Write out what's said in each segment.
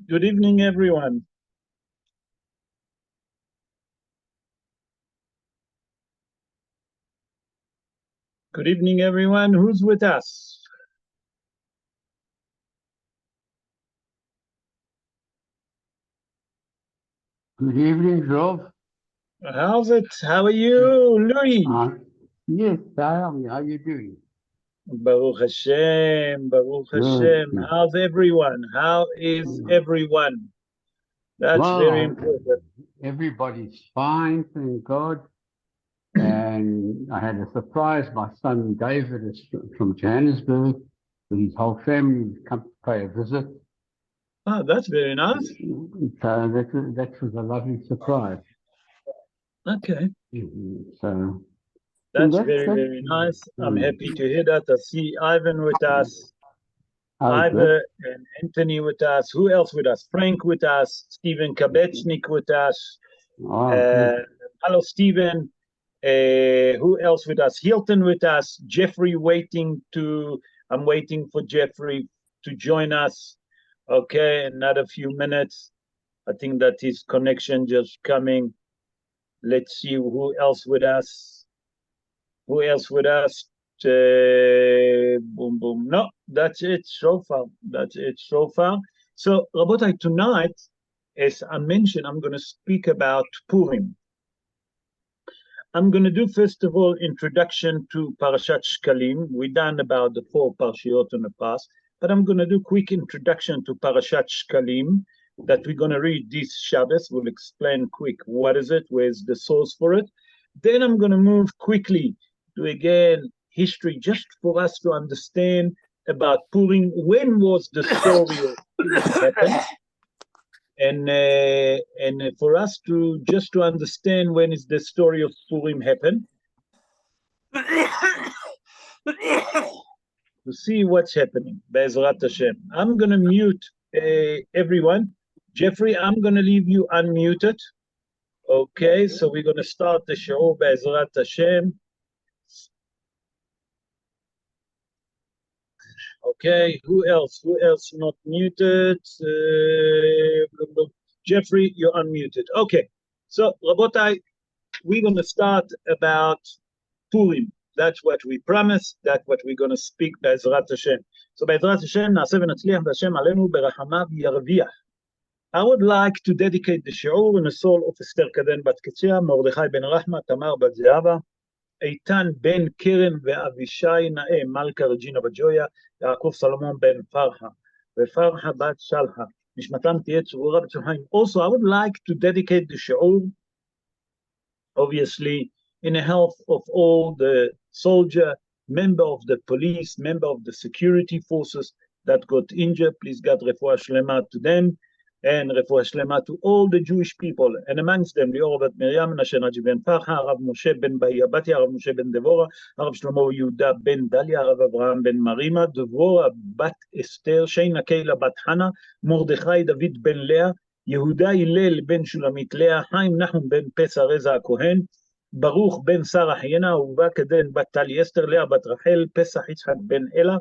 Good evening, everyone. Good evening, everyone. Who's with us? Good evening, Rob. How's it? How are you, Louis? Yes, how are you doing? Baruch Hashem, Baruch Hashem. Good. How's everyone? How is everyone? That's very important. Everybody's fine, thank God. And I had a surprise. My son David is from Johannesburg with his whole family come to pay a visit. Oh, that's very nice. So that was a lovely surprise. Okay. So that's very, very nice. I'm happy to hear that. I see Ivan with us. Ivan and Anthony with us. Who else with us? Frank with us. Stephen Kabechnik with us. Hello, Stephen. Who else with us? Hilton with us. Jeffrey I'm waiting for Jeffrey to join us. Okay, another few minutes. I think that his connection just coming. Let's see who else with us. Who else with us? Boom, boom. No, that's it so far. That's it so far. So, Rabotai, tonight, as I mentioned, I'm going to speak about Purim. I'm going to do, first of all, introduction to Parashat Shkalim. We've done about the 4 Parshiot in the past, but I'm going to do quick introduction to Parashat Shkalim that we're going to read this Shabbos. We'll explain quick what is it, where's the source for it. Then I'm going to move quickly to, again, history, just for us to understand about Purim. When was the story of Purim happened? And for us to just to understand when is the story of Purim happened, to see what's happening. Be'ezrat Hashem. I'm going to mute everyone. Jeffrey, I'm going to leave you unmuted. Okay, so we're going to start the show. Be'ezrat Hashem. Okay, who else? Who else not muted? Jeffrey, you're unmuted. Okay, so Rabotai, we're going to start about Purim. That's what we promised. That's what we're going to speak Be'ezrat Hashem. So Be'ezrat Hashem, na'aseh v'natzliach v'Hashem alenu berachamav yarviach. I would like to dedicate the shiur in the soul of Esther Kaden bat Ketzia, Mordechai ben Rahma, Tamar bat Zehava, Eitan ben Keren ve'Avishai Na'eh, Malka Regina bat Joya, Yaakov Solomon ben Farha, ve'Farha bat Shalha. Nishmatam tiyeh tzurura b'tzurhaim. Also, I would like to dedicate the shiur, obviously, in the health of all the soldier, member of the police, member of the security forces that got injured. Please God, refuah shlema to them, and refuah shlema to all the Jewish people, and amongst them, Lior bat Miriam, Menashe Naji ben Farha, Rav Moshe ben Bayabatia, Rav Moshe ben Devora, Rav Shlomo Yehuda ben Dalia, Rav Avraham ben Marima, Devora bat Esther, Sheina Keila bat Hana, Mordechai David ben Leah, Yehuda Hillel ben Shulamit Leah, Haim Nahum ben Pesa Reza Kohen, Baruch ben Sarah Hayena, Uva Kaden bat Tali Esther, Leah bat Rachel, Pesach Yitzhak ben Ela,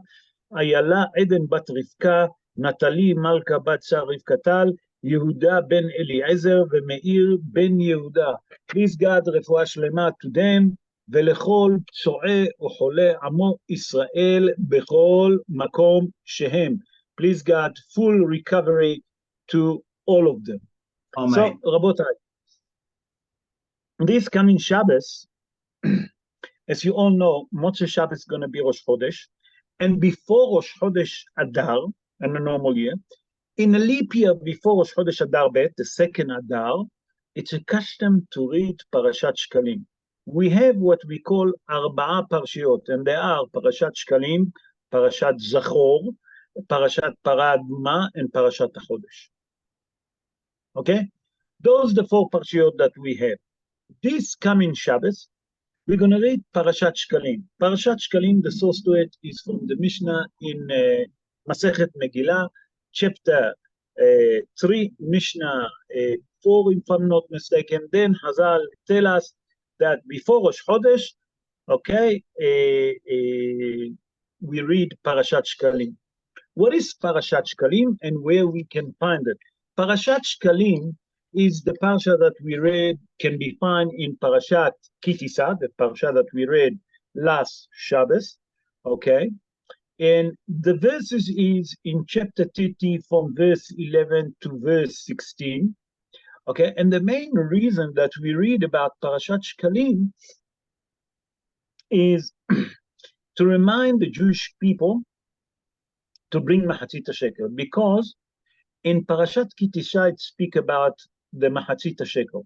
Ayala Eden bat Rivka, Natali Malka bat Shar Rivkatal, Yehuda ben Eliezer, Meir ben Yehuda. Please God, refuah shlema to them, ולכל פצועי וחולי עמו ישראל בכל מקום שהם. Please God, full recovery to all of them. Amen. So, Rabotai, this coming Shabbos, as you all know, Motzei Shabbos is going to be Rosh Chodesh, and before Rosh Chodesh Adar, in a normal year, in a leap year before Rosh Chodesh Adar Bet, the second Adar, it's a custom to read Parashat Shkalim. We have what we call Arba'a Parshiot, and they are Parashat Shkalim, Parashat Zachor, Parashat Para Aduma, and Parashat HaChodesh. Okay? Those are the 4 Parshiot that we have. This coming Shabbos, we're going to read Parashat Shkalim. Parashat Shkalim, the source to it is from the Mishnah in Masechet Megillah, chapter 3, Mishnah 4, if I'm not mistaken. Then Hazal tell us that before Rosh Chodesh, okay, we read Parashat Shkalim. What is Parashat Shkalim and where we can find it? Parashat Shkalim is the parsha that we read, can be found in Parashat Kitisa, the parsha that we read last Shabbos, okay? And the verses is in chapter 30 from verse 11 to verse 16, okay? And the main reason that we read about Parashat Shkalim is to remind the Jewish people to bring Mahatzit Shekel, because in Parashat Kitisha it speak about the Mahatzit Shekel.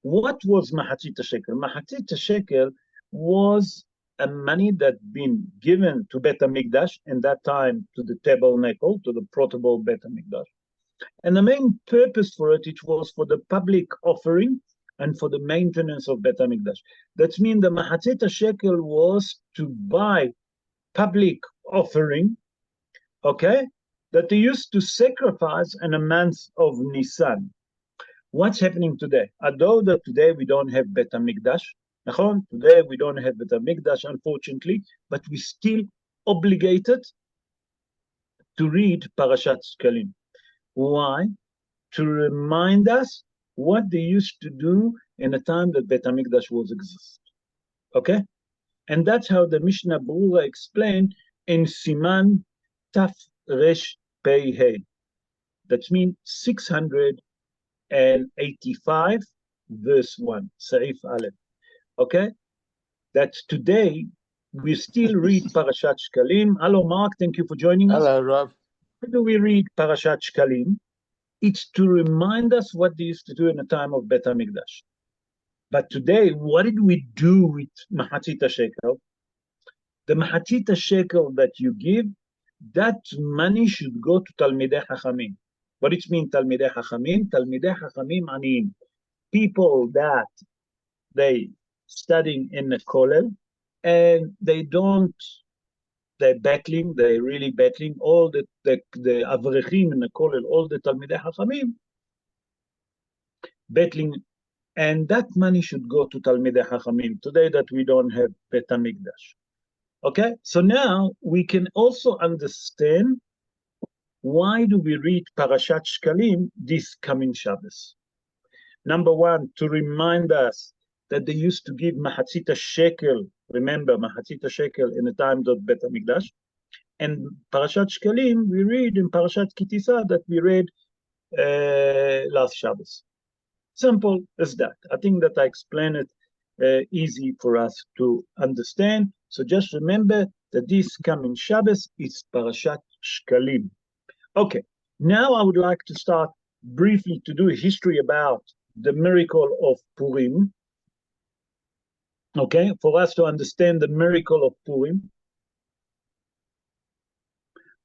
What was Mahatzit Shekel? Mahatzit Shekel was a money that been given to Bet HaMikdash, and that time to the tabernacle, to the portable Bet HaMikdash. And the main purpose for it, it was for the public offering and for the maintenance of Bet HaMikdash. That means the Mahatzit Shekel was to buy public offering, okay, that they used to sacrifice in a month of Nisan. What's happening today? Although that today we don't have Bet HaMikdash, today we don't have Bet HaMikdash, unfortunately, but we still obligated to read Parashat Shkalim. Why? To remind us what they used to do in the time that Bet HaMikdash was exist. Okay? And that's how the Mishnah Berurah explained in Siman Taf Resh Pei He. That means 685, verse 1, Sa'if Aleph. Okay? That today we still read Parashat Shkalim. Hello, Mark. Thank you for joining us. Hello, Rob. Why do we read Parashat Shkalim? It's to remind us what they used to do in the time of Bet HaMikdash. But today, what did we do with Mahatzit Shekel? The Mahatzit Shekel that you give, that money should go to Talmidei Chachamim. What it means, Talmidei Chachamim? Talmidei Chachamim, I mean, people that they studying in the kollel, and they're battling, they're really battling, all the avrechim in the kollel, all the Talmidei Chachamim, battling, and that money should go to Talmidei Chachamim, today that we don't have Bet HaMikdash. Okay, so now we can also understand why do we read Parashat Shkalim this coming Shabbos. Number one, to remind us that they used to give Mahatzit Shekel, remember Mahatzit Shekel in the time of Bet HaMikdash, and Parashat Shkalim we read in Parashat Kitisa that we read last Shabbos. Simple as that. I think that I explained it easy for us to understand. So just remember that this coming Shabbos is Parashat Shkalim. Okay, now I would like to start briefly to do a history about the miracle of Purim. Okay, for us to understand the miracle of Purim.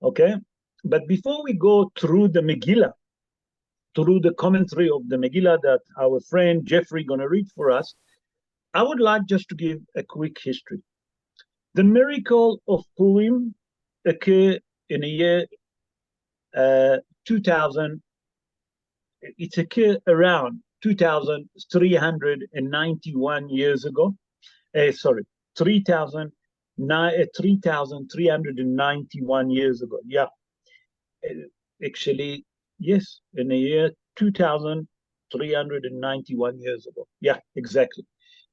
Okay, but before we go through the Megillah, through the commentary of the Megillah that our friend Jeffrey gonna read for us, I would like just to give a quick history. The miracle of Purim occurred in the year 2000. It occurred around 2,391 years ago. 3,391 years ago. Yeah, actually, yes, in the year 2,391 years ago. Yeah, exactly.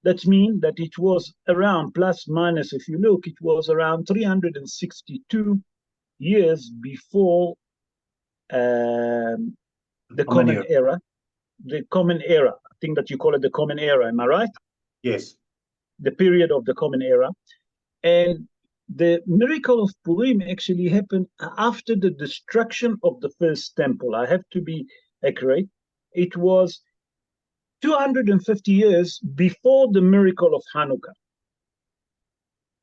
That means that it was around, plus minus, if you look, it was around 362 years before the Common Era. The Common Era. I think that you call it the Common Era, am I right? Yes. The period of the Common Era. And the miracle of Purim actually happened after the destruction of the first temple. I have to be accurate. It was 250 years before the miracle of Hanukkah.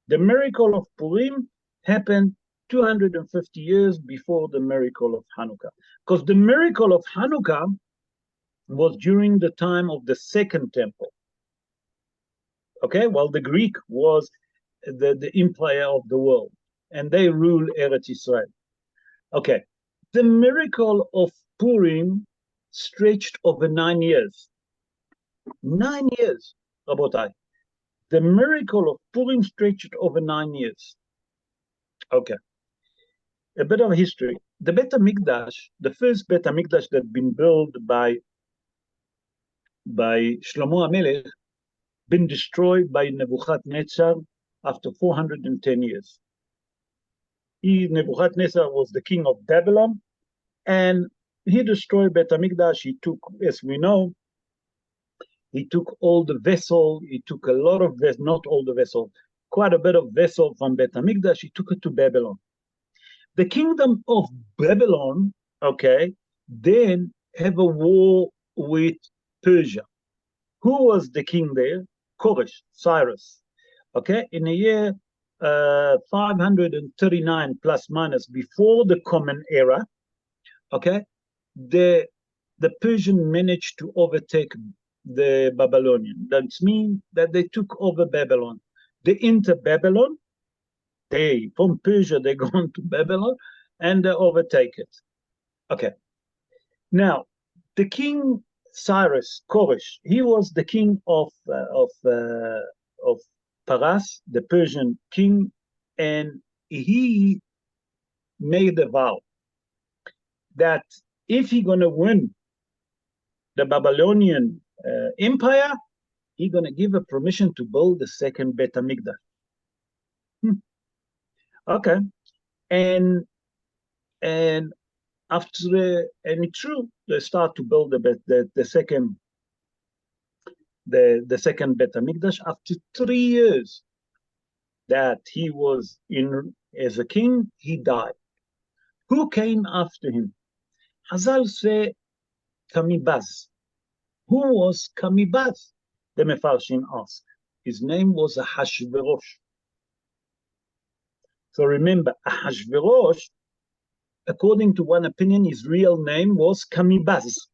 The miracle of Purim happened 250 years before the miracle of Hanukkah. Because the miracle of Hanukkah was during the time of the second temple. Okay, well, the Greek was the empire of the world, and they rule Eretz Israel. Okay, the miracle of Purim stretched over 9 years. 9 years, Rabotai. The miracle of Purim stretched over 9 years. Okay, a bit of history. the Bet HaMikdash, the first Bet HaMikdash that been built by Shlomo HaMelech, been destroyed by Nebuchadnezzar after 410 years. Nebuchadnezzar was the king of Babylon, and he destroyed Bet HaMikdash. He took, as we know, he took all the vessel. He took a lot of vessel, not all the vessel, quite a bit of vessel from Bet HaMikdash. He took it to Babylon. The kingdom of Babylon, okay, then have a war with Persia. Who was the king there? Koresh, Cyrus. Okay, in the year 539 plus minus before the Common Era, okay, the Persian managed to overtake the Babylonian. That means that they took over Babylon. They enter Babylon, from Persia, they go on to Babylon, and they overtake it. Okay. Now, the king Cyrus, Koresh, he was the king of Paras, the Persian king, and he made a vow that if he's going to win the Babylonian empire, he's going to give a permission to build the second Bet HaMikdash. Okay, and after and it's true, they start to build the second Bet HaMikdash after 3 years that he was in as a king. He died. Who came after him? Hazal say Kamibaz. Who was Kamibaz? The Mefarshim asked. His name was Ahashverosh. So remember, Ahashverosh, according to one opinion, his real name was Kamibaz.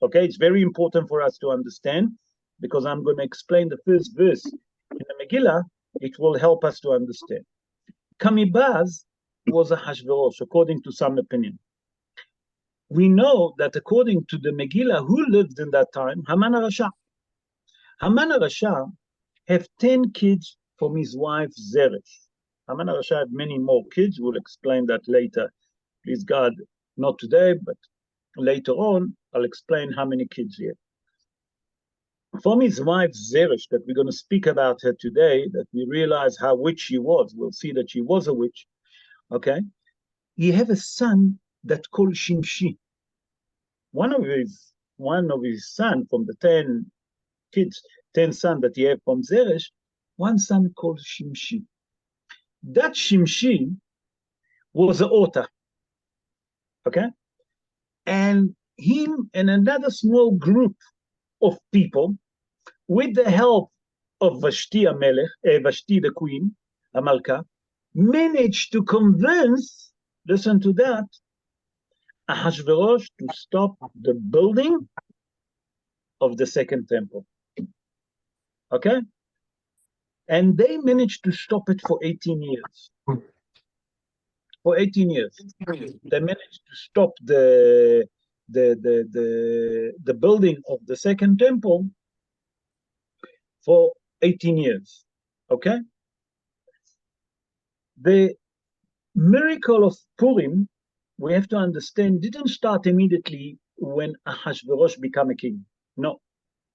Okay, it's very important for us to understand, because I'm going to explain the first verse in the Megillah. It will help us to understand. Kamibaz was Ahashverosh, according to some opinion. We know that according to the Megillah, who lived in that time? Haman HaRasha. Haman HaRasha have 10 kids from his wife Zeresh. Haman HaRasha had many more kids. We'll explain that later. Please God, not today, but later on, I'll explain how many kids he had. From his wife Zeresh, that we're going to speak about her today, that we realize how witch she was. We'll see that she was a witch. Okay? He had a son that called Shimshi. One of his son from the 10 kids, 10 sons that he had from Zeresh, one son called Shimshi. That Shimshi was an author. Okay? And him and another small group of people, with the help of Vashti the queen, Amalka, managed to convince, listen to that, Ahashverosh to stop the building of the second temple. Okay? And they managed to stop it for 18 years. For 18 years. They managed to stop the building of the second temple for 18 years. Okay? The miracle of Purim, we have to understand, didn't start immediately when Ahashverosh became a king. No.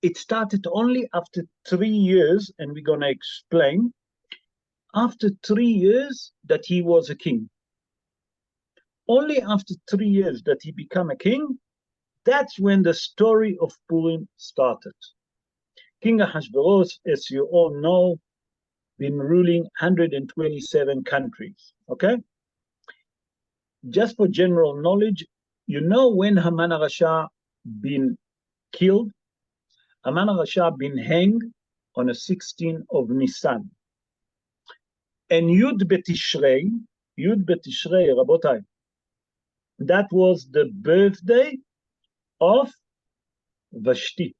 It started only after 3 years, and we're going to explain, after 3 years that he was a king. Only after 3 years that he became a king, that's when the story of Purim started. King Ahashverosh, as you all know, been ruling 127 countries, okay? Just for general knowledge, you know when Haman HaRasha been killed? Haman HaRasha been hanged on the 16th of Nisan. And Yud B'Tishrei, Rabotai, that was the birthday of Vashti.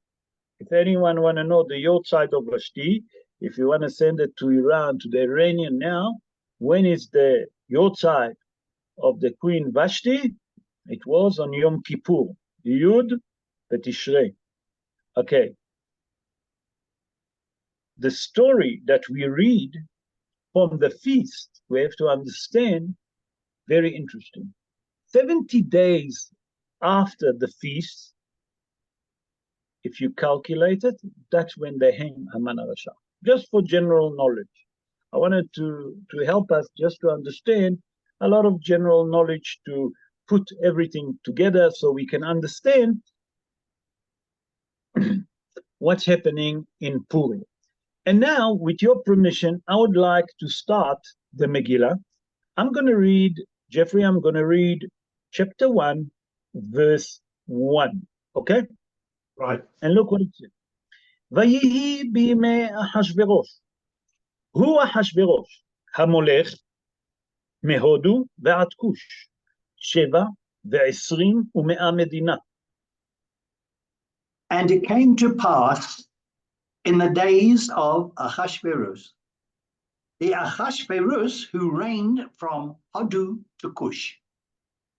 If anyone want to know the Yortzeit of Vashti, if you want to send it to Iran, to the Iranian now, when is the Yortzeit of the Queen Vashti? It was on Yom Kippur, Yud B'Tishrei. Okay. The story that we read from the feast, we have to understand, very interesting. 70 days after the feast, if you calculate it, that's when they hang Haman HaRasha. Just for general knowledge. I wanted to help us just to understand a lot of general knowledge to put everything together so we can understand what's happening in Purim. And now, with your permission, I would like to start the Megillah. I'm going to read, Jeffrey, I'm going to read chapter 1, verse 1. Okay? Right. And look what it says. ויהי בימי אחשוורוש. הוא אחשוורוש, המולך מהודו ועד כוש, 27 ומאה מדינה. And it came to pass in the days of Ahasuerus, the Ahasuerus who reigned from Hodu to Cush,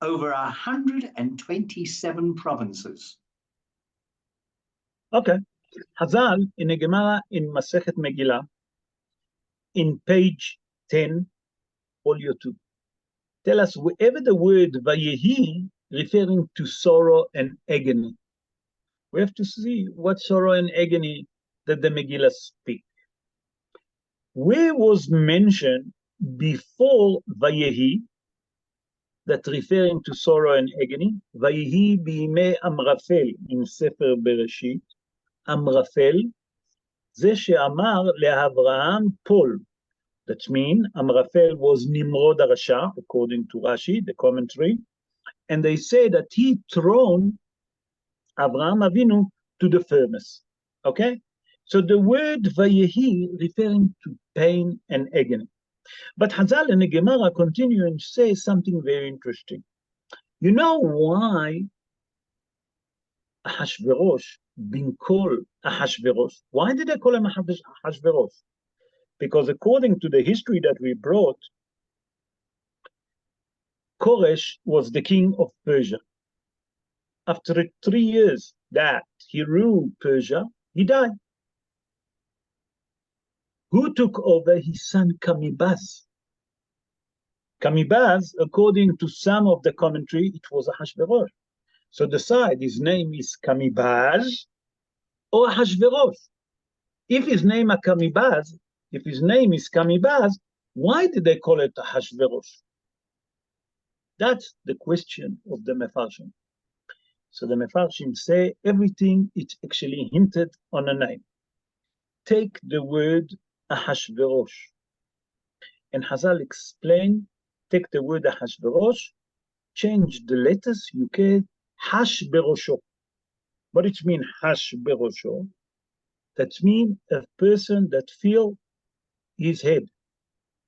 over 127 provinces. Okay. Hazal in a Gemara in Masechet Megillah, in page 10, folio 2. Tell us wherever the word Vayehi referring to sorrow and agony. We have to see what sorrow and agony that the Megillah speak. Where was mentioned before Vayehi that referring to sorrow and agony? Vayehi b'imei Amrafel in Sefer Bereshit. Amrafel, זה שאמר לאברהם פול. That means Amrafel was Nimrod HaRasha, according to Rashi, the commentary. And they say that he thrown Avraham Avinu to the furnace. Okay? So the word Vayehi referring to pain and agony. But Hazal and the Gemara continue and say something very interesting. You know why Ahashverosh being called Ahashverosh? Why did they call him Ahashverosh? Because according to the history that we brought, Koresh was the king of Persia. After 3 years that he ruled Persia, he died. Who took over? His son Kamibaz. Kamibaz, according to some of the commentary, it was Ahashverosh. So decide his name is Kamibaz or Ahashverosh. If his name is Kamibaz, why did they call it Ahashverosh? That's the question of the Mefarshim. So the Mefarshim say everything is actually hinted on a name. Take the word Ahashverosh. And Hazal explain, take the word Ahashverosh, change the letters, you can Hash Berosho. What it means Hash Berosho? That means a person that feel his head.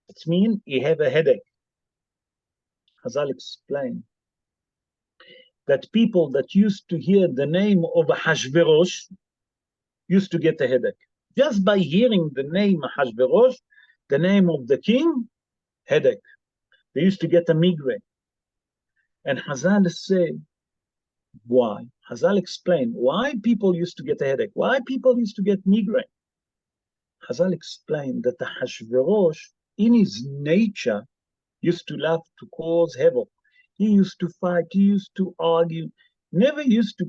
It means he have a headache. Hazal explain that people that used to hear the name of Ahashverosh used to get a headache. Just by hearing the name Ahashverosh, the name of the king, headache. They used to get a migraine. And Hazal say, why? Hazal explained why people used to get a headache, why people used to get migraine. Hazal explained that the Ahashverosh, in his nature, used to love to cause havoc. He used to fight, he used to argue, never used to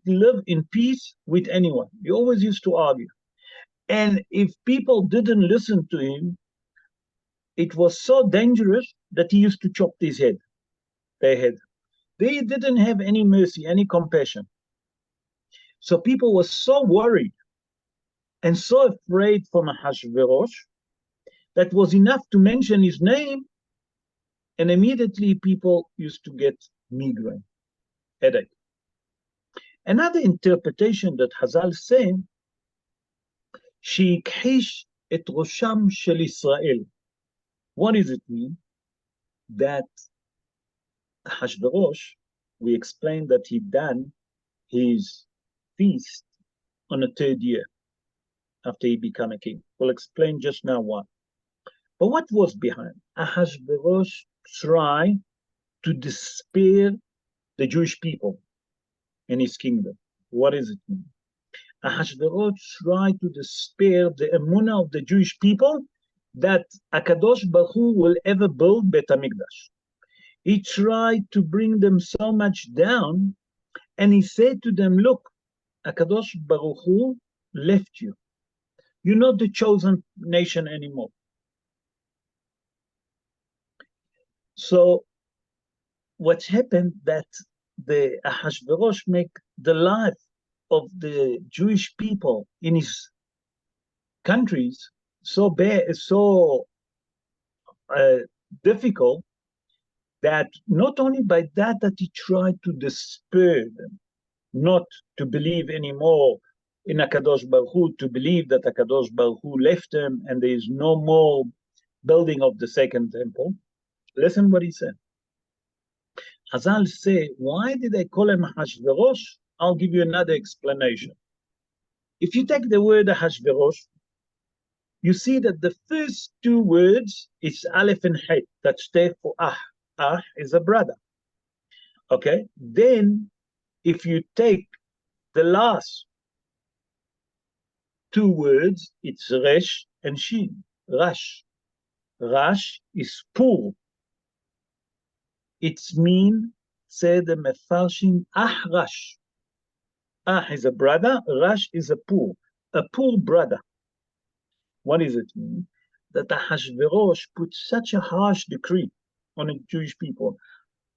live in peace with anyone. He always used to argue. And if people didn't listen to him, it was so dangerous that he used to chop their head. They didn't have any mercy, any compassion. So people were so worried and so afraid from Ahashverosh that was enough to mention his name, and immediately people used to get migraine, headache. Another interpretation that Hazal say, Sheikhish et Rosham shel Israel. What does it mean? That Ahashverosh, we explained that he done his feast on the 3rd year after he became a king. We'll explain just now why. But what was behind? Ahashverosh tried to despair the Jewish people in his kingdom. What does it mean? Ahashverosh tried to despair the emunah of the Jewish people that HaKadosh Baruch Hu will ever build Bet HaMikdash. He tried to bring them so much down, and he said to them, look, HaKadosh Baruch Hu left you. You're not the chosen nation anymore. So what's happened that the Ahashverosh make the life of the Jewish people in his countries so bad, so difficult, that not only by that he tried to despair them, not to believe anymore in HaKadosh Baruch Hu, to believe that HaKadosh Baruch Hu left them and there is no more building of the second temple. Listen what he said. Chazal say, why did they call him Ahashverosh? I'll give you another explanation. If you take the word Ahashverosh, you see that the first two words is Aleph and Het, that stand for Ah. Ah is a brother. Okay? Then, if you take the last two words, it's Resh and Shin. Rash. Rash is Pur. It's mean, say the Mefarshim, Ah Rash. Ah is a brother, Rash is a poor brother. What does it mean? That Ahashverosh put such a harsh decree on the Jewish people,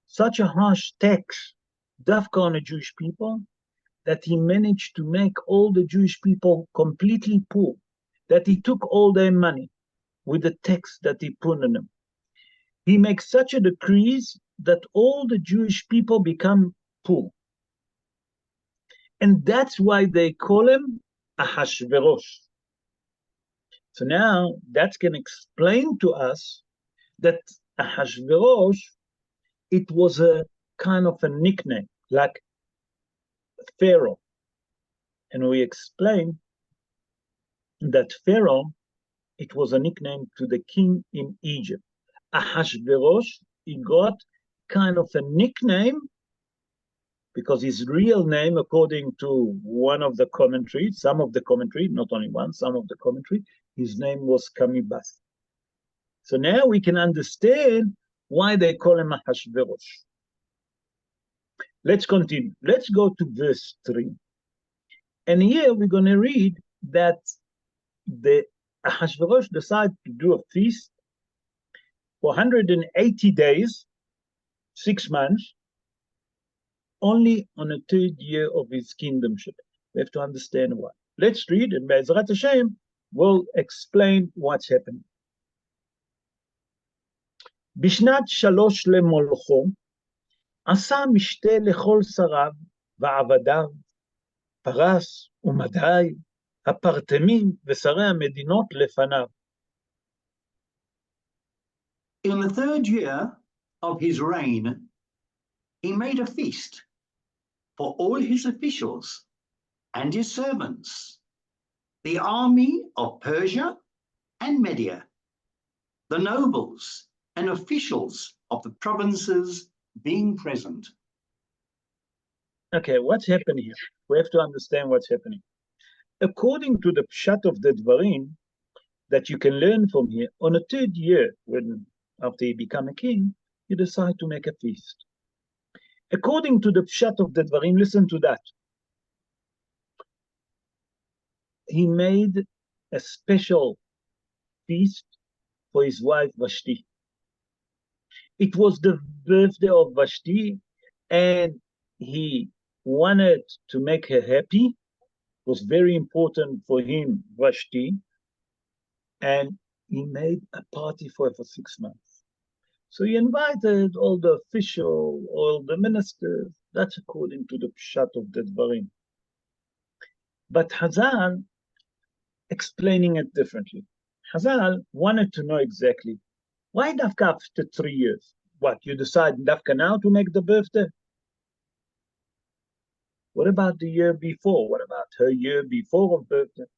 such a harsh tax, dafka on the Jewish people, that he managed to make all the Jewish people completely poor, that he took all their money with the tax that he put on them. He makes such a decrees that all the Jewish people become poor. And that's why they call him Ahashverosh. So now that can explain to us that Ahashverosh, it was a kind of a nickname, like Pharaoh. And we explain that Pharaoh, it was a nickname to the king in Egypt. Ahashverosh, he got kind of a nickname because his real name, according to one of the commentaries, some of the commentary, not only one, some of the commentary, his name was Kamibas. So now we can understand why they call him Ahashverosh. Let's continue. Let's go to verse 3. And here we're going to read that the Ahashverosh decided to do a feast for 180 days, 6 months, only on the 3rd year of his kingdomship. We have to understand why. Let's read, and Be'ezrat Hashem will explain what's happening. בשנת 3 למולכו, עשה משתה לכל שריו ועבדיו, פרס ומדי, הפרטמים ושרי המדינות לפניו. In the 3rd year of his reign, he made a feast for all his officials and his servants, the army of Persia and Media, the nobles and officials of the provinces being present. Okay, what's happening here? We have to understand what's happening. According to the Pshat of the Dvarim that you can learn from here, on the 3rd year, when after he became a king, he decided to make a feast. According to the Pshat of the Dvarim, listen to that. He made a special feast for his wife Vashti. It was the birthday of Vashti, and he wanted to make her happy. It was very important for him, Vashti, and he made a party for her for 6 months. So he invited all the officials, all the ministers. That's according to the Pshat of the Dvarim. But Chazal explaining it differently. Chazal wanted to know exactly why dafka after 3 years. What, you decide dafka now to make the birthday? What about the year before? What about her year before of birthday?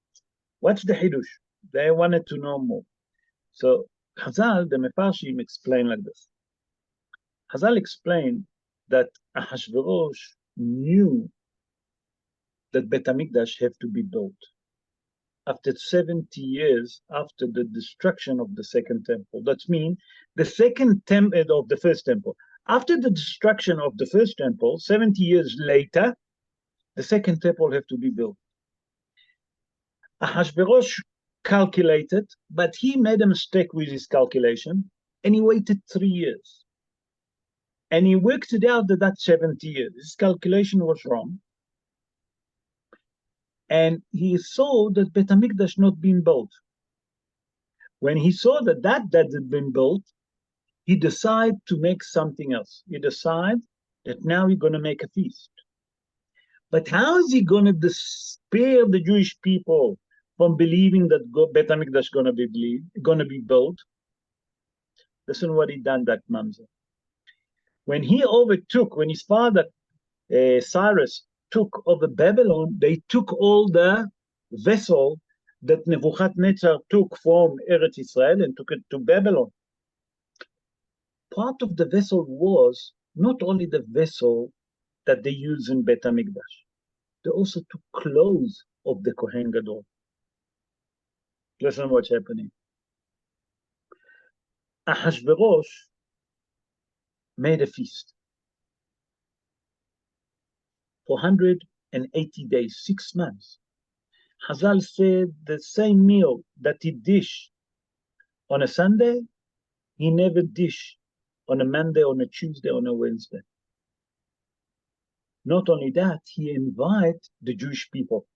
What's the hidush? They wanted to know more. So Chazal, the Mefarshim, explain like this. Chazal explained that Ahashverosh knew that Bet HaMikdash have to be built. After 70 years after the destruction of the second temple. That means the second temple of the first temple. After the destruction of the first temple, 70 years later, the second temple had to be built. Ahasuerus calculated, but he made a mistake with his calculation, and he waited 3 years. And he worked it out that 70 years. His calculation was wrong. And he saw that Bet HaMikdash not been built. When he saw that had been built, he decided to make something else. He decided that now he's going to make a feast. But how is he going to despair the Jewish people from believing that Bet HaMikdash is going to be built? Listen what he done, that mamzer. When his father Cyrus took over Babylon, they took all the vessel that Nebuchadnezzar took from Eretz Israel and took it to Babylon. Part of the vessel was not only the vessel that they use in Bet HaMikdash, they also took clothes of the Kohen Gadol. Listen what's happening. Ahasuerus made a feast for 180 days, 6 months. Chazal said the same meal that he dished on a Sunday, he never dished on a Monday, on a Tuesday, on a Wednesday. Not only that, he invited the Jewish people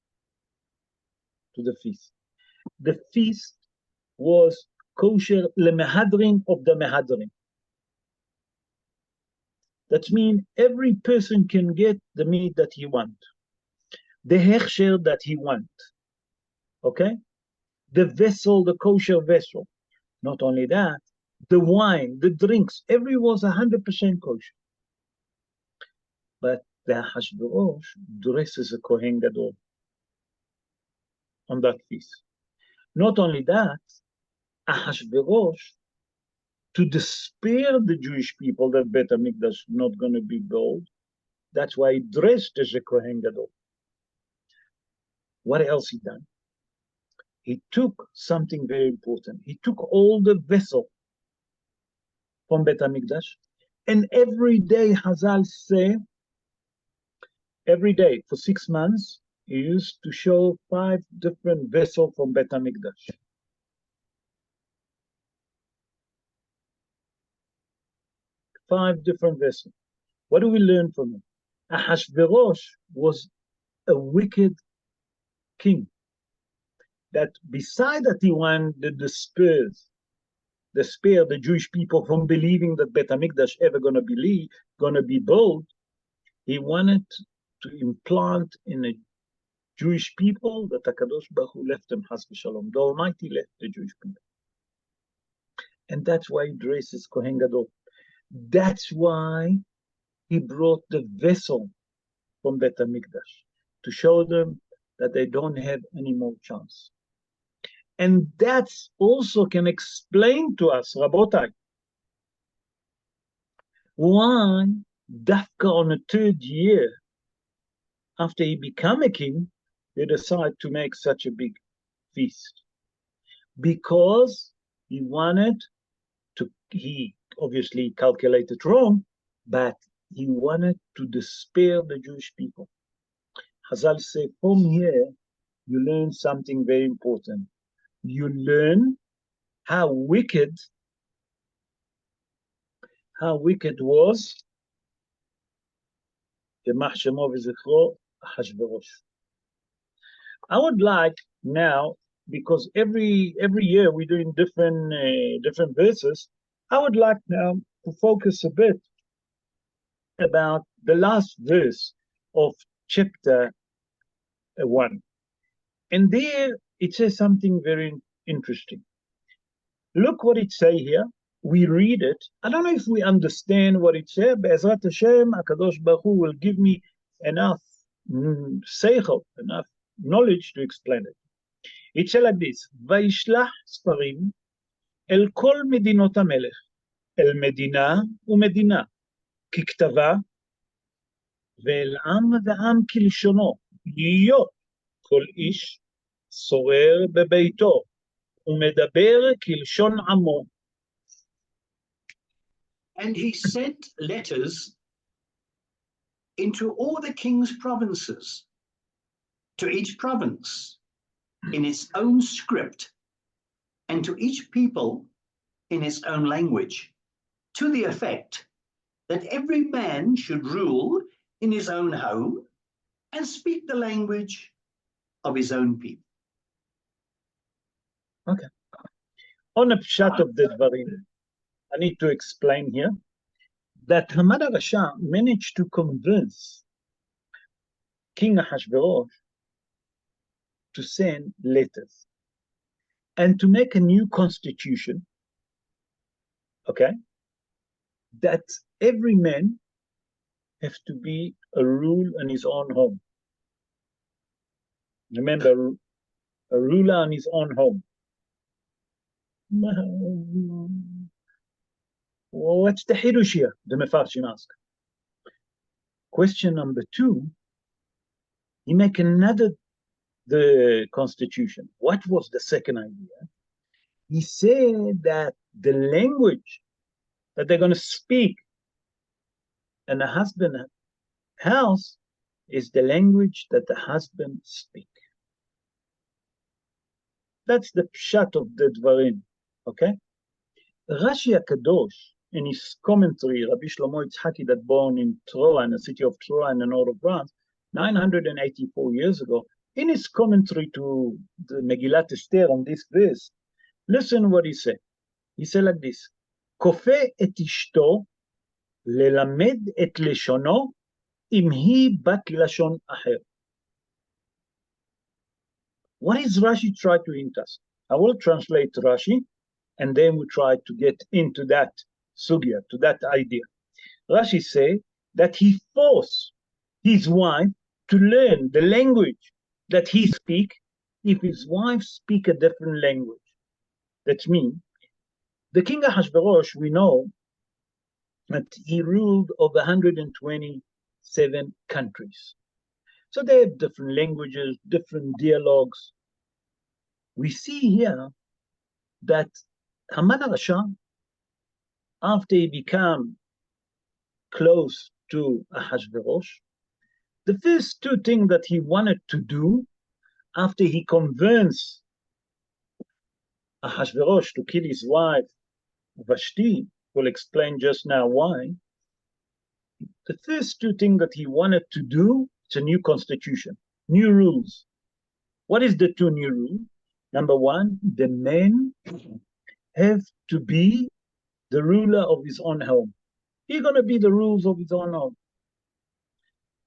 to the feast. The feast was kosher lemehadrin of the mehadrin. That means every person can get the meat that he wants, the hechsher that he wants. Okay? The vessel, the kosher vessel. Not only that, the wine, the drinks, everyone was 100% kosher. But the Ahasuerus dresses a Kohen Gadol on that feast. Not only that, Ahasuerus, to despair the Jewish people that Bet HaMikdash is not going to be built, that's why he dressed as a Kohen Gadol. What else he done? He took something very important. He took all the vessel from Bet HaMikdash, and every day, Hazal say, every day for 6 months, he used to show 5 different vessels from Bet HaMikdash. Five different vessels. What do we learn from it? Ahasuerus was a wicked king. That beside that he wanted to despair the Jewish people from believing that Bet HaMikdash ever going to be built, he wanted to implant in the Jewish people that HaKadosh Baruch Hu left them, Chas v'Shalom. The Almighty left the Jewish people. And that's why he dresses Kohen Gadol. That's why he brought the vessel from Bet HaMikdash to show them that they don't have any more chance. And that also can explain to us, Rabotai, why Dafka on the 3rd year after he became a king, they decide to make such a big feast. Because he obviously calculated wrong, but he wanted to despair the Jewish people. Chazal say, from here, you learn something very important. You learn how wicked was the Mahshemo v'Zichro Ahasuerus. I would like now, because every year we're doing different verses, I would like now to focus a bit about the last verse of chapter 1. And there it says something very interesting. Look what it says here. We read it. I don't know if we understand what it says. Be'ezrat Hashem, HaKadosh Baruch Hu will give me enough seichel, enough knowledge to explain it. It says like this, Vayishlach Sfarim el kol medinot hamelech, el medina umedina, kikhtava, ve'el am ve'am kilshono, yiyot kol ish sorer bebeito, umedaber kilshon amo. And he sent letters into all the king's provinces, to each province in its own script, and to each people in its own language, to the effect that every man should rule in his own home and speak the language of his own people. Okay. On a pshat of the Dvarim, I need to explain here that Haman HaRasha managed to convince King Ahasuerus to send letters and to make a new constitution, okay, that every man have to be a rule in his own home. Remember, a ruler in his own home. What's the hidush here? The Mefarshim ask. Question number 2, he make the constitution. What was the second idea? He said that the language that they're going to speak in the husband house is the language that the husband speak. That's the pshat of the Dvarim, okay? Rashi HaKadosh, in his commentary, Rabbi Shlomo Yitzhaki, that born in Troa, in the city of Troa in the north of France, 984 years ago, in his commentary to the Megillat Esther on this verse, listen what he said. He said like this, Kofe et ishto lelamed et leshono im hi bat lashon aher. What is Rashi trying to hint us? I will translate Rashi, and then we try to get into that sugya, to that idea. Rashi say that he forced his wife to learn the language that he speak if his wife speak a different language. That means the king Ahasuerus, we know that he ruled over 127 countries. So they have different languages, different dialogues. We see here that Haman HaRasha, after he became close to Ahasuerus, the first 2 things that he wanted to do after he convinced Ahasuerus to kill his wife, Vashti, will explain just now why. The first 2 things that he wanted to do, it's a new constitution, new rules. What is the 2 new rules? Number 1, the men have to be the ruler of his own home. He's going to be the rules of his own home.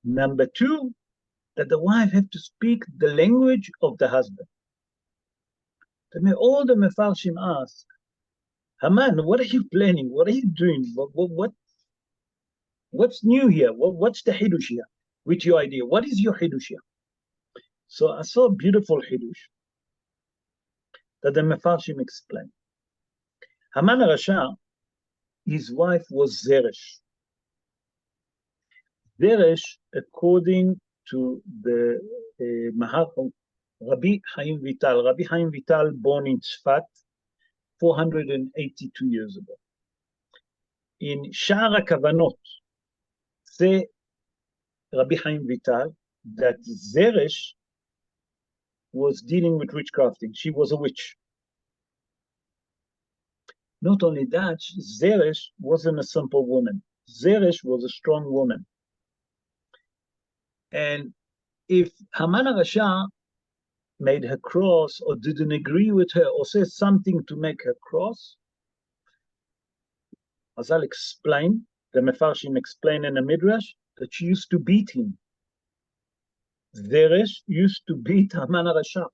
Number 2, that the wife have to speak the language of the husband. All the Mefarshim ask, Haman, what are you planning? What are you doing? What's new here? What's the hidush here with your idea? What is your hidush here? So I saw a beautiful hidush that the Mefarshim explain. Haman HaRasha, his wife was Zeresh. Zeresh, according to the Mahar Rabbi Chaim Vital. Rabbi Chaim Vital born in Tzfat 482 years ago. In Sha'ar HaKavanot, say Rabbi Chaim Vital that Zeresh was dealing with witchcrafting. She was a witch. Not only that, Zeresh wasn't a simple woman. Zeresh was a strong woman. And if Haman HaRasha made her cross or didn't agree with her or said something to make her cross, as I'll explain, the Mefarshim explain in the Midrash, that she used to beat him. Zeresh used to beat Haman HaRasha.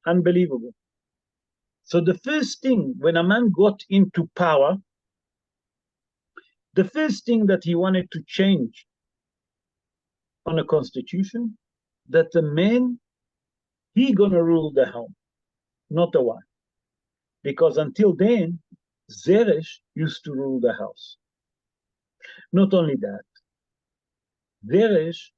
Unbelievable. So the first thing, when a man got into power, the first thing that he wanted to change on a constitution, that the man, he gonna rule the home, not the wife. Because until then, Zeresh used to rule the house. Not only that, Zeresh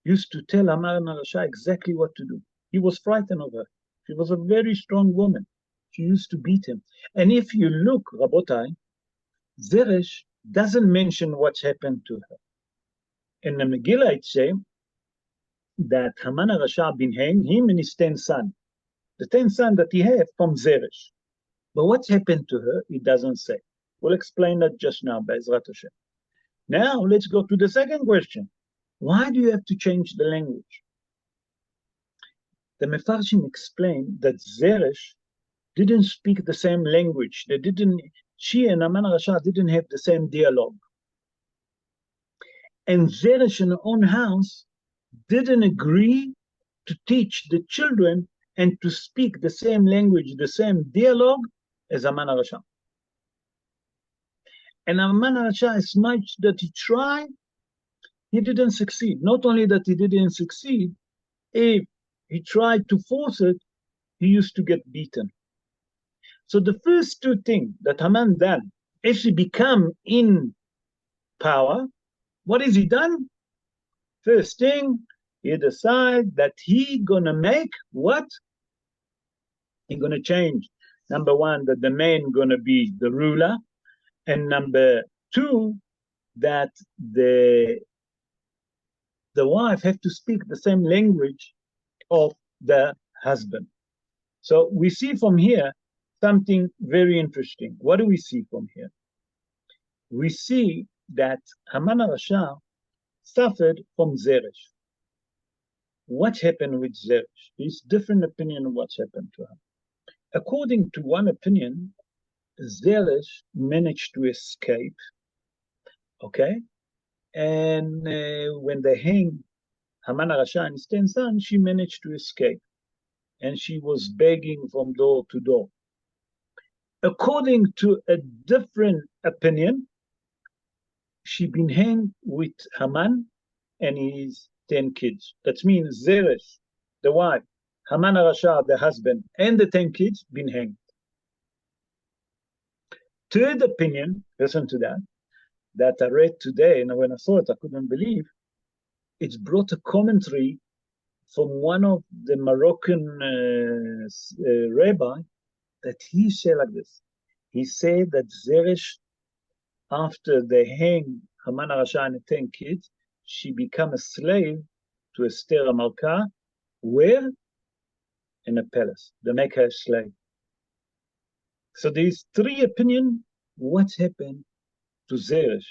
used to tell Haman HaRasha exactly what to do. He was frightened of her. She was a very strong woman. She used to beat him. And if you look, Rabotai, Zeresh doesn't mention what happened to her. In the Megillah, it says that Haman HaRasha bin hanged, him and his 10 sons. The 10 sons that he had from Zeresh. But what happened to her, it doesn't say. We'll explain that just now, Be'ezrat Hashem. Now, let's go to the second question. Why do you have to change the language? The Mefarshim explained that Zeresh didn't speak the same language. She and Haman HaRasha didn't have the same dialogue. And Zeresh in her own house didn't agree to teach the children and to speak the same language, the same dialogue as Haman HaRasha. And Haman HaRasha, as much that he tried, he didn't succeed. Not only that he didn't succeed, if he tried to force it, he used to get beaten. So the first two things that Haman done, as he become in power, what has he done? First thing, he decided that he gonna make what? He gonna change. Number one, that the man gonna be the ruler, and number two, that the wife have to speak the same language of the husband. So we see from here something very interesting. What do we see from here? We see that Haman HaRasha suffered from Zeresh. What happened with Zeresh? There's different opinion of what's happened to her. According to one opinion, Zeresh managed to escape, okay? And when they hanged Haman HaRasha and his 10 sons, she managed to escape. And she was begging from door to door. According to a different opinion, she been hanged with Haman and his 10 kids. That means Zeresh, the wife, Haman HaRasha, the husband, and the 10 kids been hanged. Third opinion, listen to that I read today, and when I saw it, I couldn't believe. It's brought a commentary from one of the Moroccan rabbi that he said like this. He said that Zeresh, after they hang Haman HaRasha and the 10 kids, she became a slave to Esther HaMalka. Where? In a palace. They make her a slave. So there's three opinions. What happened to Zeresh?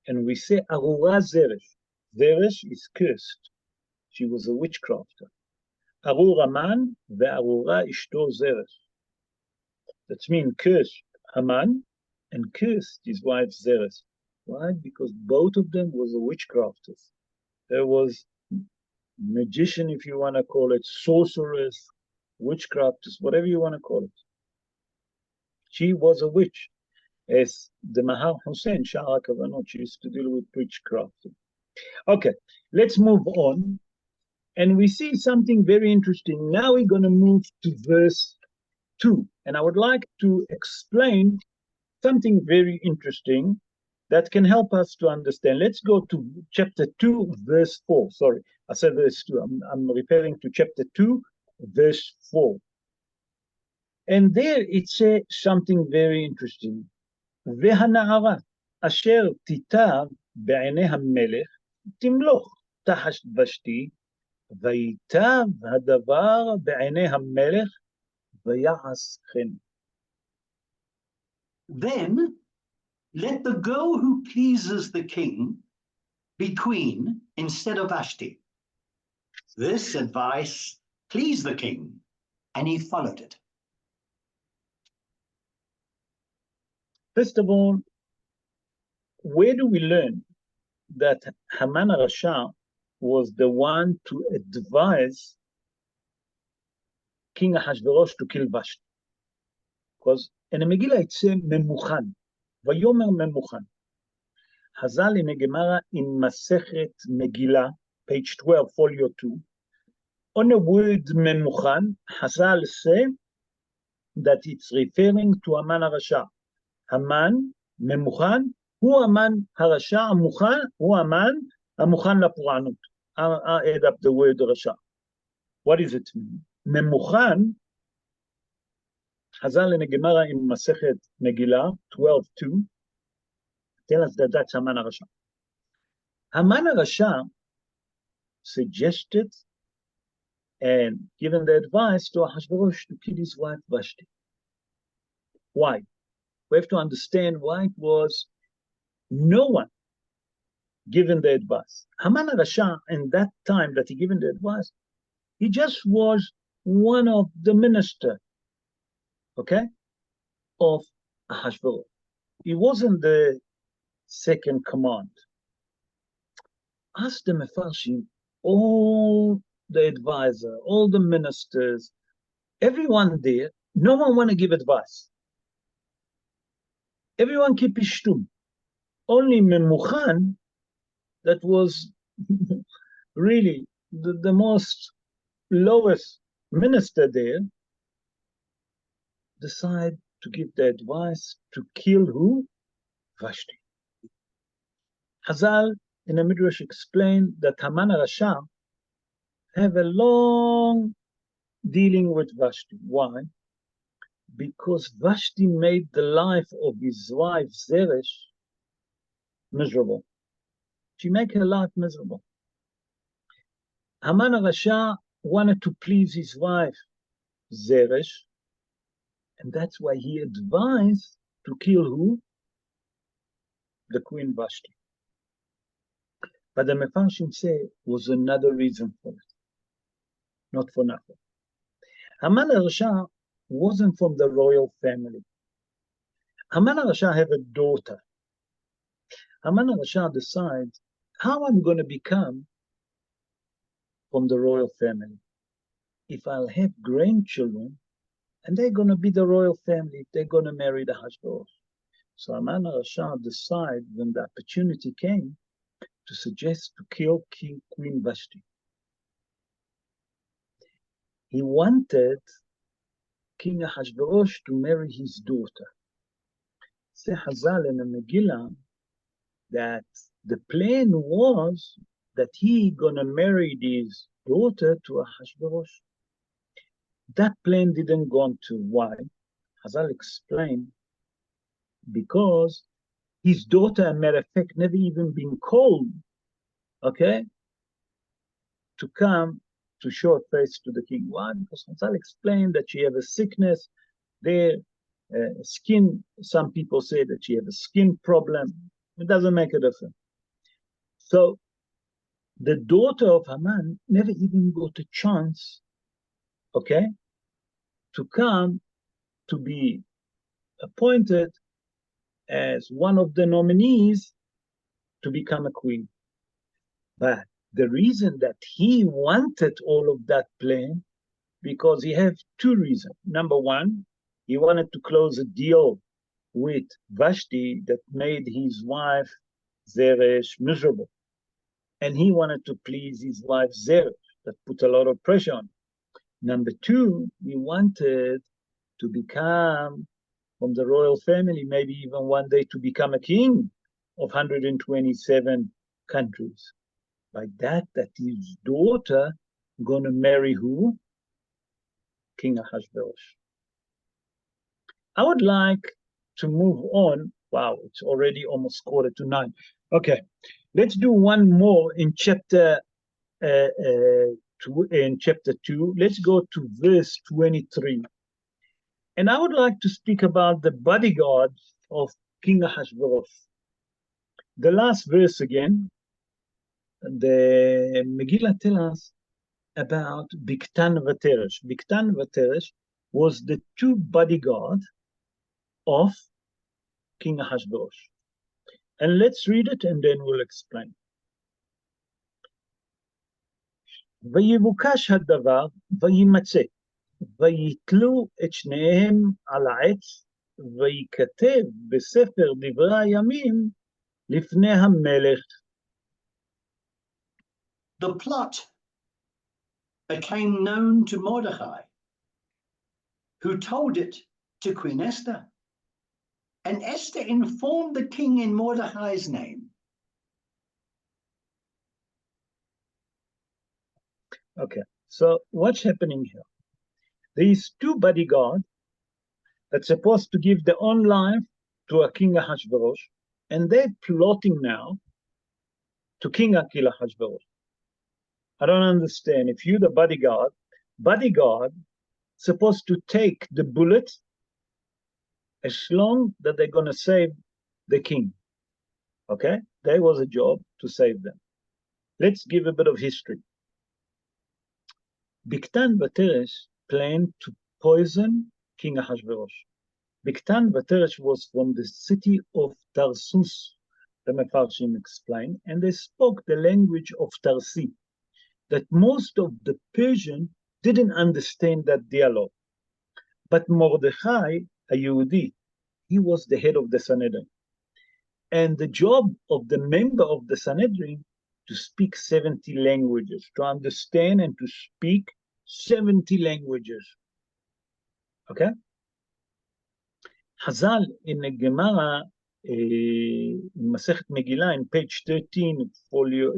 And we say Arura Zeresh. Zeresh is cursed. She was a witchcrafter. Arur Haman ve'arura ishto Zeresh. That means cursed Haman and cursed his wife Zeresh. Why? Because both of them was a witchcrafters. There was magician, if you want to call it, sorceress, witchcrafters, whatever you want to call it. She was a witch. As the Mahar Hussein, Shara Kavanot, she used to deal with witchcraft. Okay, let's move on. And we see something very interesting. Now we're going to move to verse 2. And I would like to explain something very interesting that can help us to understand. Let's go to chapter 2, verse 4. Sorry, I said verse 2. I'm referring to chapter 2, verse 4. And there it says something very interesting. והנערה אשר תיטב בעיני המלך תמלוך תחת ושתי וייטב הדבר בעיני המלך ויעש כן. Then let the girl who pleases the king be queen instead of Vashti. This advice pleased the king, and he followed it. First of all, where do we learn that Haman HaRasha was the one to advise King Ahasuerus to kill Vashti? Because in the Megillah it says Memuchan, Vayomer Memuchan. Hazal in the Gemara in Masechet Megillah, page 12, folio 2. On the word Memuchan, Hazal say that it's referring to Haman HaRasha. Haman, Memuchan, הוא המן הרשע המוכן, הוא המן המוכן לפורענות. I add up the word רשע. What does it mean? Memukhan, Chazal in the Gemara in Masechet Megillah 12:2 tell us that that's Haman HaRasha. Haman HaRasha suggested and given the advice to Ahasuerus to kill his wife Vashti. Why? We have to understand why it was no one given the advice. Haman HaRasha, in that time that he given the advice, he just was one of the minister, okay, of Ahasuerus. He wasn't the second command. Ask the Mefarshim, all the advisor, all the ministers, everyone there, no one want to give advice. Everyone keep his shtum. Only Memukhan, that was really the most lowest minister there, decide to give the advice to kill who? Vashti. Chazal in the Midrash explained that Haman HaRasha have a long dealing with Vashti. Why? Because Vashti made the life of his wife Zeresh miserable. She made her life miserable. Haman HaRasha wanted to please his wife Zeresh, and that's why he advised to kill who? The queen Vashti. But the Mefarshim say was another reason for it, not for nothing. Haman HaRasha wasn't from the royal family. Haman HaRasha had a daughter. Haman HaRasha decides how I'm going to become from the royal family. If I'll have grandchildren, and they're going to be the royal family, they're going to marry the Ahasuerus. So Haman HaRasha decided when the opportunity came to suggest to kill Queen Vashti. He wanted King Ahasuerus to marry his daughter. Say Chazal in the Megillah that the plan was that he gonna marry his daughter to Ahasuerus. That plan didn't go on to why? Chazal explained because his daughter, as a matter of fact, never even been called, okay, to come to show face to the king. Why? Because Chazal explained that she have a sickness there, skin. Some people say that she have a skin problem. It doesn't make a difference. So the daughter of Haman never even got a chance, okay, to come to be appointed as one of the nominees to become a queen. But the reason that he wanted all of that plan, because he had two reasons. Number one, he wanted to close a deal with Vashti that made his wife Zeresh miserable. And he wanted to please his wife Zeresh, that put a lot of pressure on him. Number two, he wanted to become from the royal family, maybe even one day to become a king of 127 countries. By that his daughter gonna marry who? King Ahasuerus. I would like to move on. Wow, it's already almost 8:45. Okay, let's do one more in chapter 2. Let's go to verse 23. And I would like to speak about the bodyguards of King Ahasuerus. The last verse again, the Megillah tells us about Bigtan Vateresh. Bigtan Vateresh was the two bodyguards of King Ahasuerus. And let's read it and then we'll explain. ויבוקש הדבר וימצא ויתלו את שניהם על העץ וייכתב בספר דברי הימים לפני המלך. The plot became known to Mordecai, who told it to Queen Esther. And Esther informed the king in Mordecai's name. Okay, So what's happening here? These two bodyguards that's supposed to give their own life to a King Ahasuerus, and they're plotting now to kill Ahasuerus. I don't understand. If you're the bodyguard supposed to take the bullet as long that they're going to save the king. Okay? There was a job to save them. Let's give a bit of history. Bigtan Vateresh planned to poison King Ahasuerus. Bigtan Vateresh was from the city of Tarsus, the Mefarshim explained, and they spoke the language of Tarsi, that most of the Persian didn't understand that dialogue. But Mordechai, a Yehudi, he was the head of the Sanhedrin. And the job of the member of the Sanhedrin to speak 70 languages, to understand and to speak 70 languages. Okay? Chazal in the Gemara, in Masechet Megillah, in page 13, folio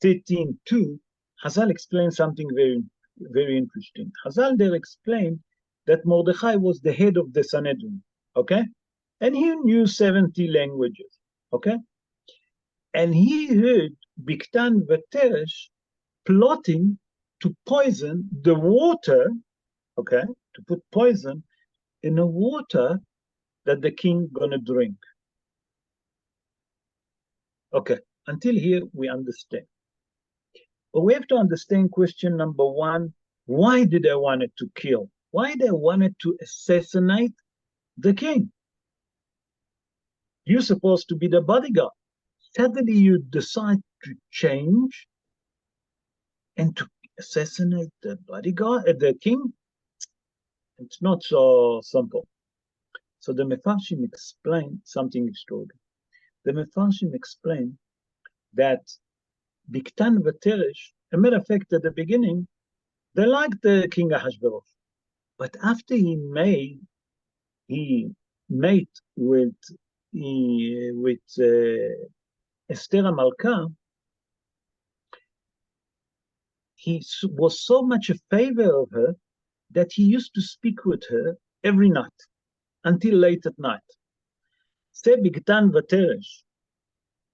13.2, Chazal explains something very, very interesting. Chazal there explained that Mordechai was the head of the Sanhedrin, okay? And he knew 70 languages, okay? And he heard Bigtan Vateresh plotting to poison the water, okay? To put poison in the water that the king gonna drink. Okay, until here we understand. But we have to understand question number one, why did they want it to kill? Why they wanted to assassinate the king? You're supposed to be the bodyguard. Suddenly you decide to change and to assassinate the bodyguard, the king? It's not so simple. So the Mefarshim explain something extraordinary. The Mefarshim explain that Bigtan Vateresh, a matter of fact, at the beginning, they liked the King Ahasuerus. But after he made with Esther Malka, he was so much a favor of her that he used to speak with her every night until late at night. Say Bigtan Vateresh,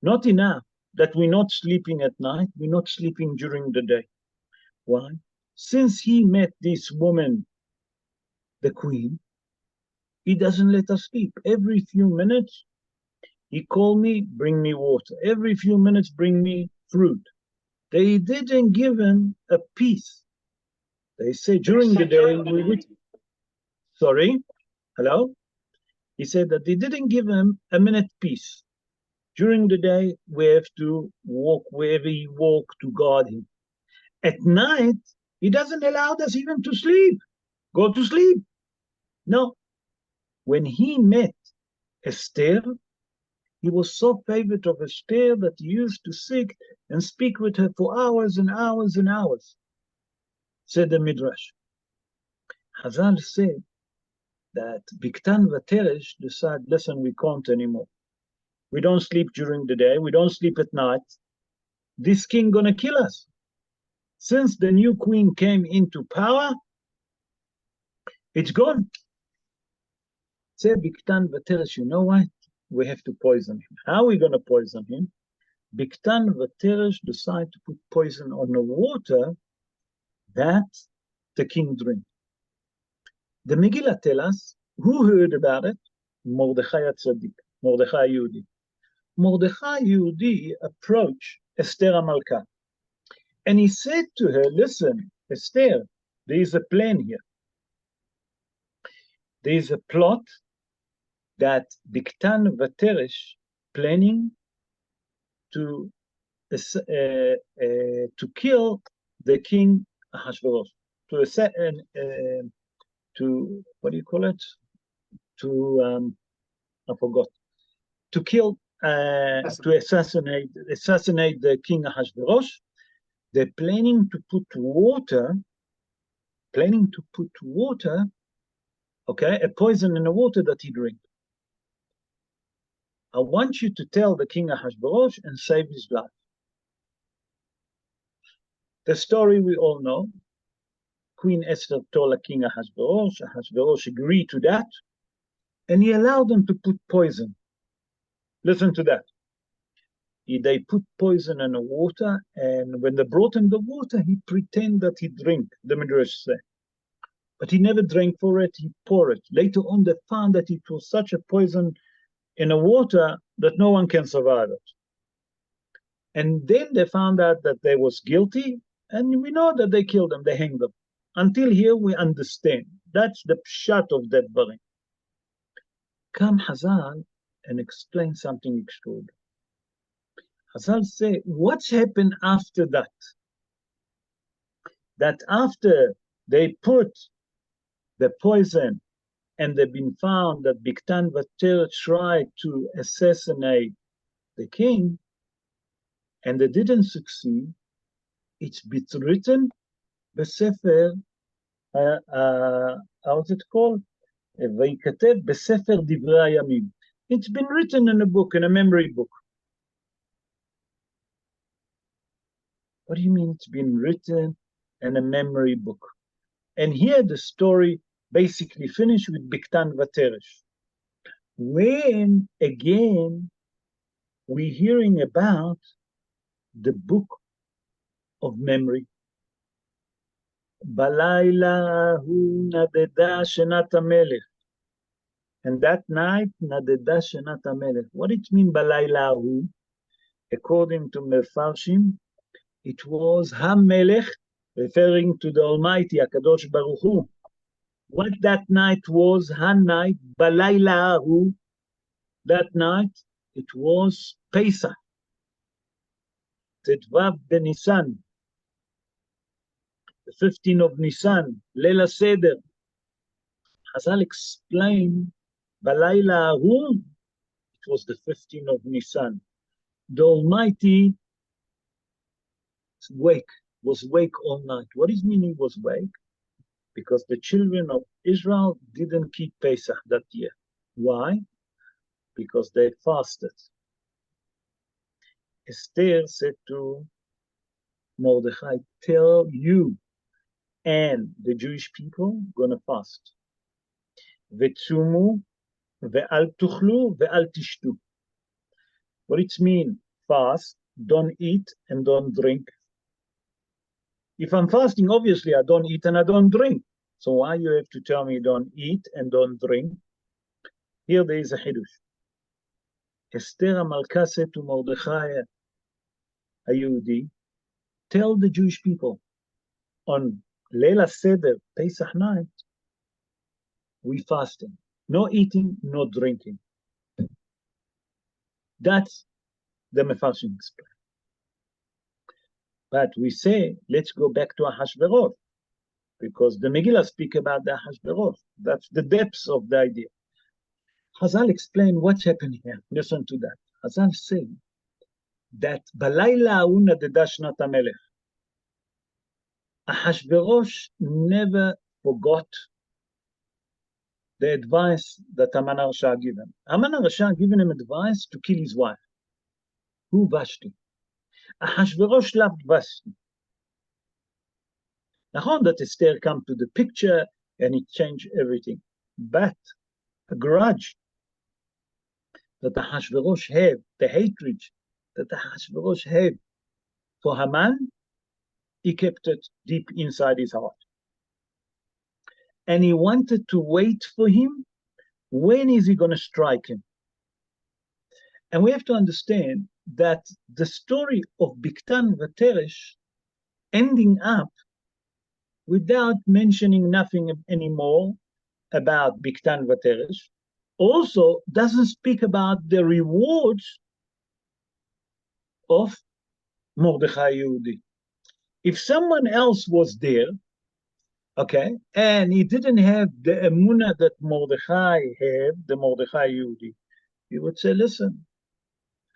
not enough that we're not sleeping at night, we're not sleeping during the day. Why? Since he met this woman, the queen, he doesn't let us sleep. Every few minutes, he called me, bring me water. Every few minutes, bring me fruit. They didn't give him a piece. They say during the day, we would... Sorry? Hello? He said that they didn't give him a minute peace. During the day, we have to walk wherever he walked to guard him. At night, he doesn't allow us even to sleep. Go to sleep. No. When he met Esther, he was so favored of Esther that he used to sit and speak with her for hours and hours and hours, said the Midrash. Chazal said that Bigtan Vateresh decided, listen, we can't anymore. We don't sleep during the day. We don't sleep at night. This king gonna kill us. Since the new queen came into power, it's gone. Say Bigtan Vateresh, you know what? We have to poison him. How are we gonna poison him? Bigtan Vateresh decided to put poison on the water that the king drank. The Megillah tell us who heard about it. Mordechai Tzaddik, Mordechai Yehudi. Mordechai Yehudi approached Esther Malka, and he said to her, listen, Esther, there is a plan here. There is a plot that Bigtan Vateresh planning to kill the king Ahasuerus, to what do you call it? I forgot. To kill, to assassinate the king Ahasuerus. They're planning to put water, okay, a poison in the water that he drank. I want you to tell the king Ahasuerus and save his life. The story we all know. Queen Esther told King Ahasuerus. Ahasuerus agreed to that, and he allowed them to put poison. Listen to that. They put poison in the water, and when they brought him the water, he pretended that he drank, the Midrash said. But he never drank for it, he poured it. Later on, they found that it was such a poison in the water that no one can survive it. And then they found out that they was guilty, and we know that they killed them, they hanged them. Until here, we understand. That's the pshat of that burning. Come Hazal and explain something extraordinary. Hazal say, what's happened after that? That after they put the poison and they've been found that Bigtan Vater tried to assassinate the king, and they didn't succeed, it's been written בספר, how's it called? וייכתב בספר דברי הימים. It's been written in a book, in a memory book. What do you mean it's been written in a memory book? And here the story basically finished with Bigtan Vateresh. When again we're hearing about the book of memory. Balayla hu nadeda shenat hamelech. And that night, nadeda shenat hamelech. What it means balayla hu? According to Mefarshim, it was HaMelech, referring to the Almighty, HaKadosh Baruch Hu. What that night was, night, balayla hu, that night, it was Pesach. Tetvav b'Nisan, the 15th of Nisan, Leila Seder. Hazal explained, balayla hu, it was the 15th of Nisan. The Almighty was wake all night. What does it mean he was wake? Because the children of Israel didn't keep Pesach that year. Why? Because they fasted. Esther said to Mordechai, tell you and the Jewish people gonna fast. Vetzumu ve'al tuchlu ve'al tishtu. What it means? Fast, don't eat and don't drink. If I'm fasting, obviously I don't eat and I don't drink. So why you have to tell me don't eat and don't drink? Here there is a hidush. Esther HaMalka said to Mordechai HaYehudi, tell the Jewish people on Leila Seder, Pesach night, we fasting. No eating, no drinking. That's the Mefarshim explain. But we say, let's go back to Ahasuerus, because the Megillah speak about the Ahasuerus. That's the depths of the idea. Hazal explain what's happened here. Listen to that. Hazal say that Balayla hu nadeda shenat hamelech. Ahasuerus never forgot the advice that Haman HaRasha given. Haman HaRasha given him advice to kill his wife. Who Vashti? Ahasuerus loved Vashti. Now that Esther come to the picture and it changed everything. But a grudge that Ahasuerus had, the hatred that Ahasuerus had for Haman, he kept it deep inside his heart. And he wanted to wait for him. When is he going to strike him? And we have to understand that the story of Bigtan Vateresh ending up without mentioning nothing anymore about Bigtan Vateresh also doesn't speak about the rewards of Mordechai Yehudi. If someone else was there, okay, and he didn't have the emunah that Mordechai had, the Mordechai Yehudi, he would say, listen,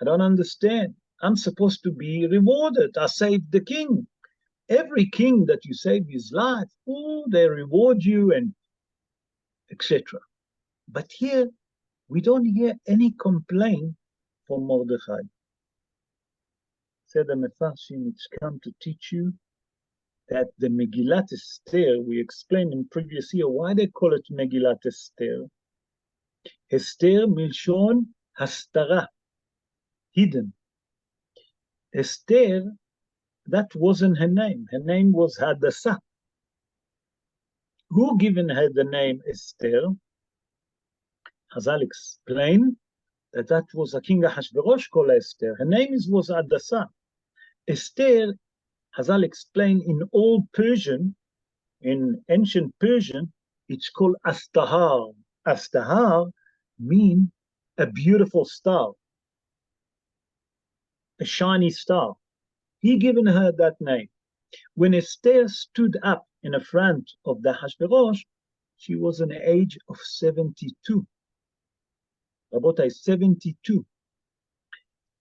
I don't understand. I'm supposed to be rewarded. I saved the king. Every king that you save his life, oh, they reward you and etc. But here, we don't hear any complaint from Mordechai. Said the Mefarshim, it's come to teach you that the Megillat Esther, we explained in previous year why they call it Megillat Esther. Esther milshon hastara, hidden. Esther, that wasn't her name. Her name was Hadassah. Who given her the name Esther? Chazal explained that was a king Ahashverosh called Esther. Her name was Hadassah. Esther, Chazal explained in Old Persian, in ancient Persian, it's called Astahar. Astahar means a beautiful star, a shiny star. He given her that name. When Esther stood up in the front of the Ahashverosh, she was an age of 72. Rabotai, 72.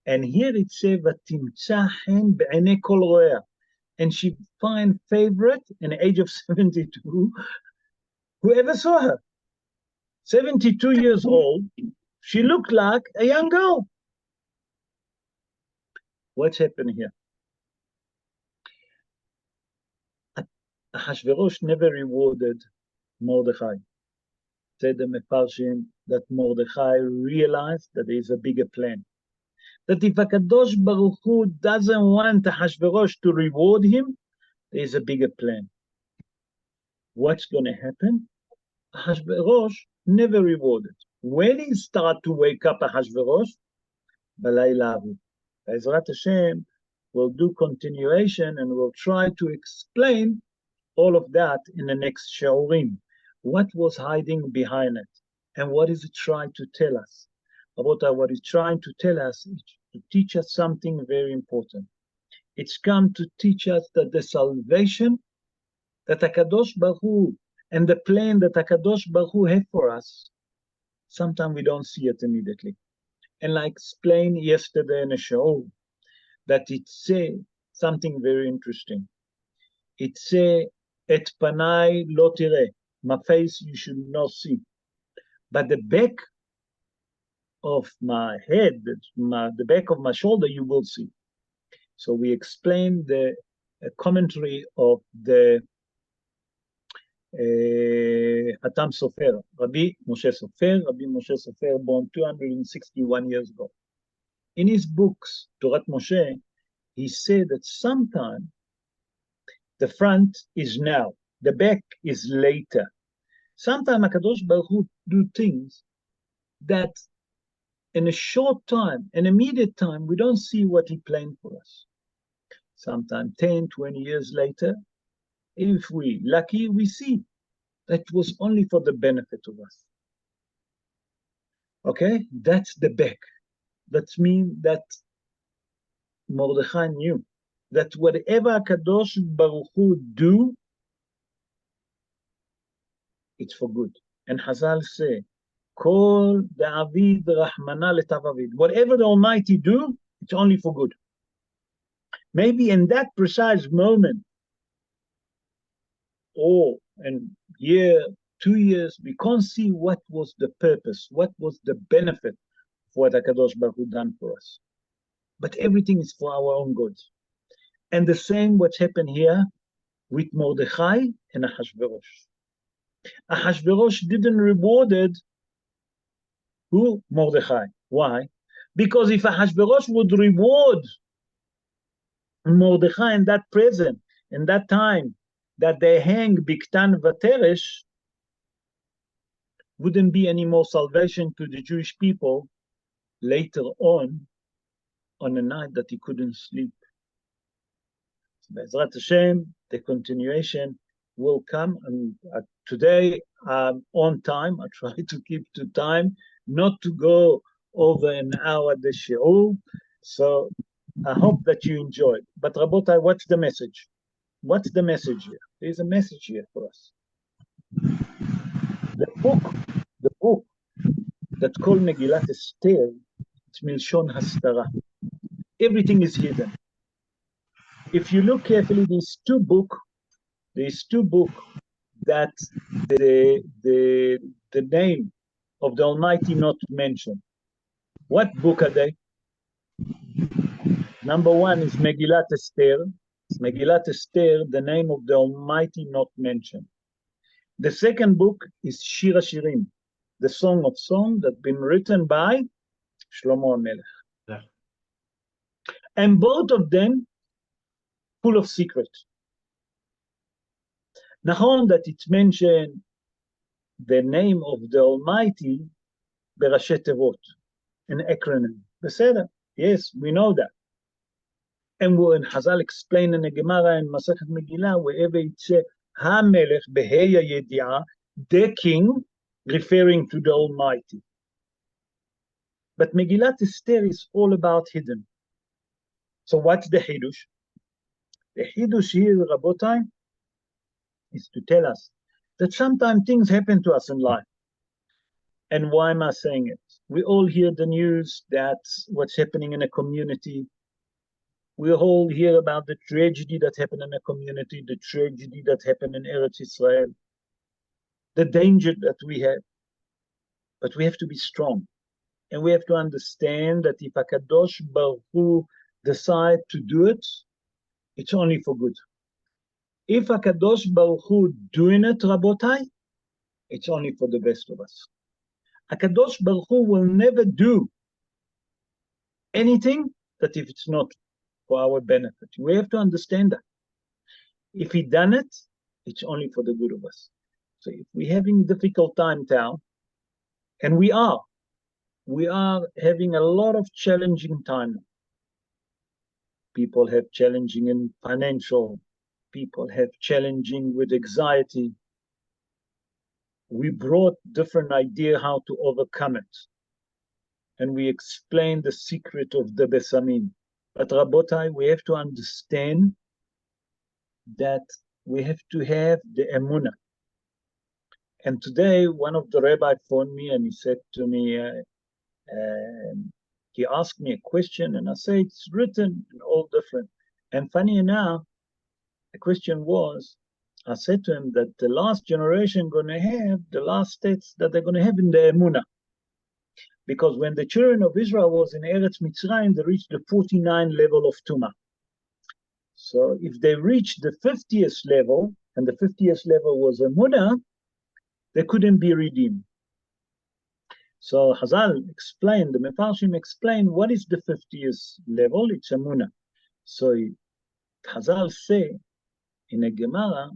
And here it says, "Vatimtza hen be'enei kol ro'eh," and she find favorite in the age of 72. Whoever saw her, 72 years old, she looked like a young girl. What's happened here? Ahashverosh never rewarded Mordechai. Said the Mefarshim that Mordechai realized that there is a bigger plan. That if HaKadosh Baruch Hu doesn't want Ahashverosh to reward him, there is a bigger plan. What's going to happen? Ahashverosh never rewarded. When he started to wake up Ahashverosh, Balayla Ahu. Ezrat Hashem will do continuation and will try to explain all of that in the next Shaurim. What was hiding behind it? And what is it trying to tell us? What it's trying to tell us is to teach us something very important. It's come to teach us that the salvation that HaKadosh Baruch Hu and the plan that HaKadosh Baruch Hu had for us, sometimes we don't see it immediately. And I explained yesterday in a show that it says something very interesting. It says, "Et panai lo tireh," my face you should not see, but the back of my head, the back of my shoulder, you will see. So we explained the commentary of the Hatam Sofer, Rabbi Moshe Sofer, born 261 years ago. In his books, Torah Moshe, he said that sometimes the front is now, the back is later. Sometimes HaKadosh Baruch Hu do things that in a short time, an immediate time, we don't see what he planned for us. Sometimes 10, 20 years later, if we lucky, we see that was only for the benefit of us. Okay, that's the back. That means that Mordechai knew that whatever HaKadosh Baruch Hu do, it's for good. And Chazal say, Kol da'avid rahmana letavavid. Whatever the Almighty do, it's only for good. Maybe in that precise moment, or in year, 2 years, we can't see what was the purpose, what was the benefit for what HaKadosh Baruch Hu done for us. But everything is for our own good. And the same what's happened here with Mordechai and Ahashverosh. Ahashverosh didn't rewarded who? Mordechai. Why? Because if Ahashverosh would reward Mordechai in that present, in that time, that they hang Biktan Vateresh, wouldn't be any more salvation to the Jewish people later on a night that he couldn't sleep. So Be'ezrat Hashem, the continuation will come. And today, on time, I try to keep to time, not to go over an hour the shiur. So I hope that you enjoyed. But Rabotai, what's the message? What's the message here? There's a message here for us. The book that's called Megillat Esther, it's Milshon Hastara. Everything is hidden. If you look carefully, there's two books that the name of the Almighty not mentioned. What book are they? Number one is Megillat Esther, Megillat Esther, the name of the Almighty not mentioned. The second book is Shir HaShirim, the Song of Songs that's been written by Shlomo HaMelech. Yeah. And both of them full of secrets. Nachon that it's mentioned the name of the Almighty Berashet Tevot, an acronym. Beseder, yes, we know that. And when Chazal explain in the Gemara and Masechet Megillah, wherever it says HaMelech Beheya Yedi'ah, the king, referring to the Almighty. But Megillat Esther is all about hidden. So what's the Hidush? The Hidush here, Rabotai, is to tell us that sometimes things happen to us in life. And why am I saying it? We all hear the news that's what's happening in a community. We all hear about the tragedy that happened in a community, the tragedy that happened in Eretz Israel, the danger that we have. But we have to be strong. And we have to understand that if HaKadosh Baruch Hu decide to do it, it's only for good. If HaKadosh Baruch Hu doing it, Rabotai, it's only for the best of us. HaKadosh Baruch Hu will never do anything that if it's not for our benefit. We have to understand that. If he done it, it's only for the good of us. So if we're having difficult time now, and we are having a lot of challenging time. People have challenging in financial, people have challenging with anxiety. We brought different idea how to overcome it. And we explained the secret of the Besamim. But Rabotai, we have to understand that we have to have the emunah. And today, one of the rabbi phoned me and he said to me, he asked me a question and I said, it's written in all different. And funny enough, the question was, I said to him that the last generation going to have the last states that they're going to have in the emunah. Because when the children of Israel was in Eretz Mitzrayim, they reached the 49 level of Tumah. So if they reached the 50th level, and the 50th level was Emunah, they couldn't be redeemed. So Hazal explained, the Mefarshim explained, what is the 50th level? It's Emunah. So Hazal say in a Gemara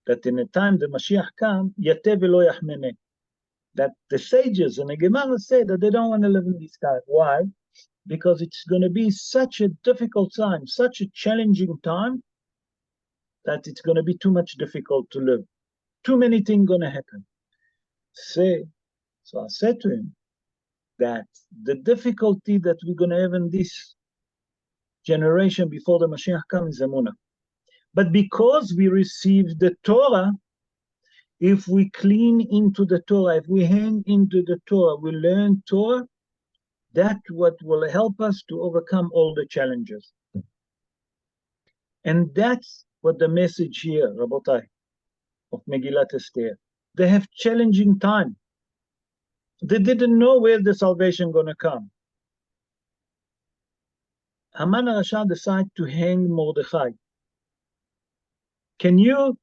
that in the time the Mashiach come, Yateh v'lo yachmeneh. That the sages in the Gemara say that they don't want to live in this time. Why? Because it's going to be such a difficult time, such a challenging time, that it's going to be too much difficult to live. Too many things going to happen. So I said to him that the difficulty that we're going to have in this generation before the Mashiach comes is Emunah. But because we received the Torah, if we clean into the Torah, if we hang into the Torah, we learn Torah, that's what will help us to overcome all the challenges. And that's what the message here, Rabotai, of Megillat Esther. They have challenging time. They didn't know where the salvation going to come. Haman HaRasha decided to hang Mordechai. Can you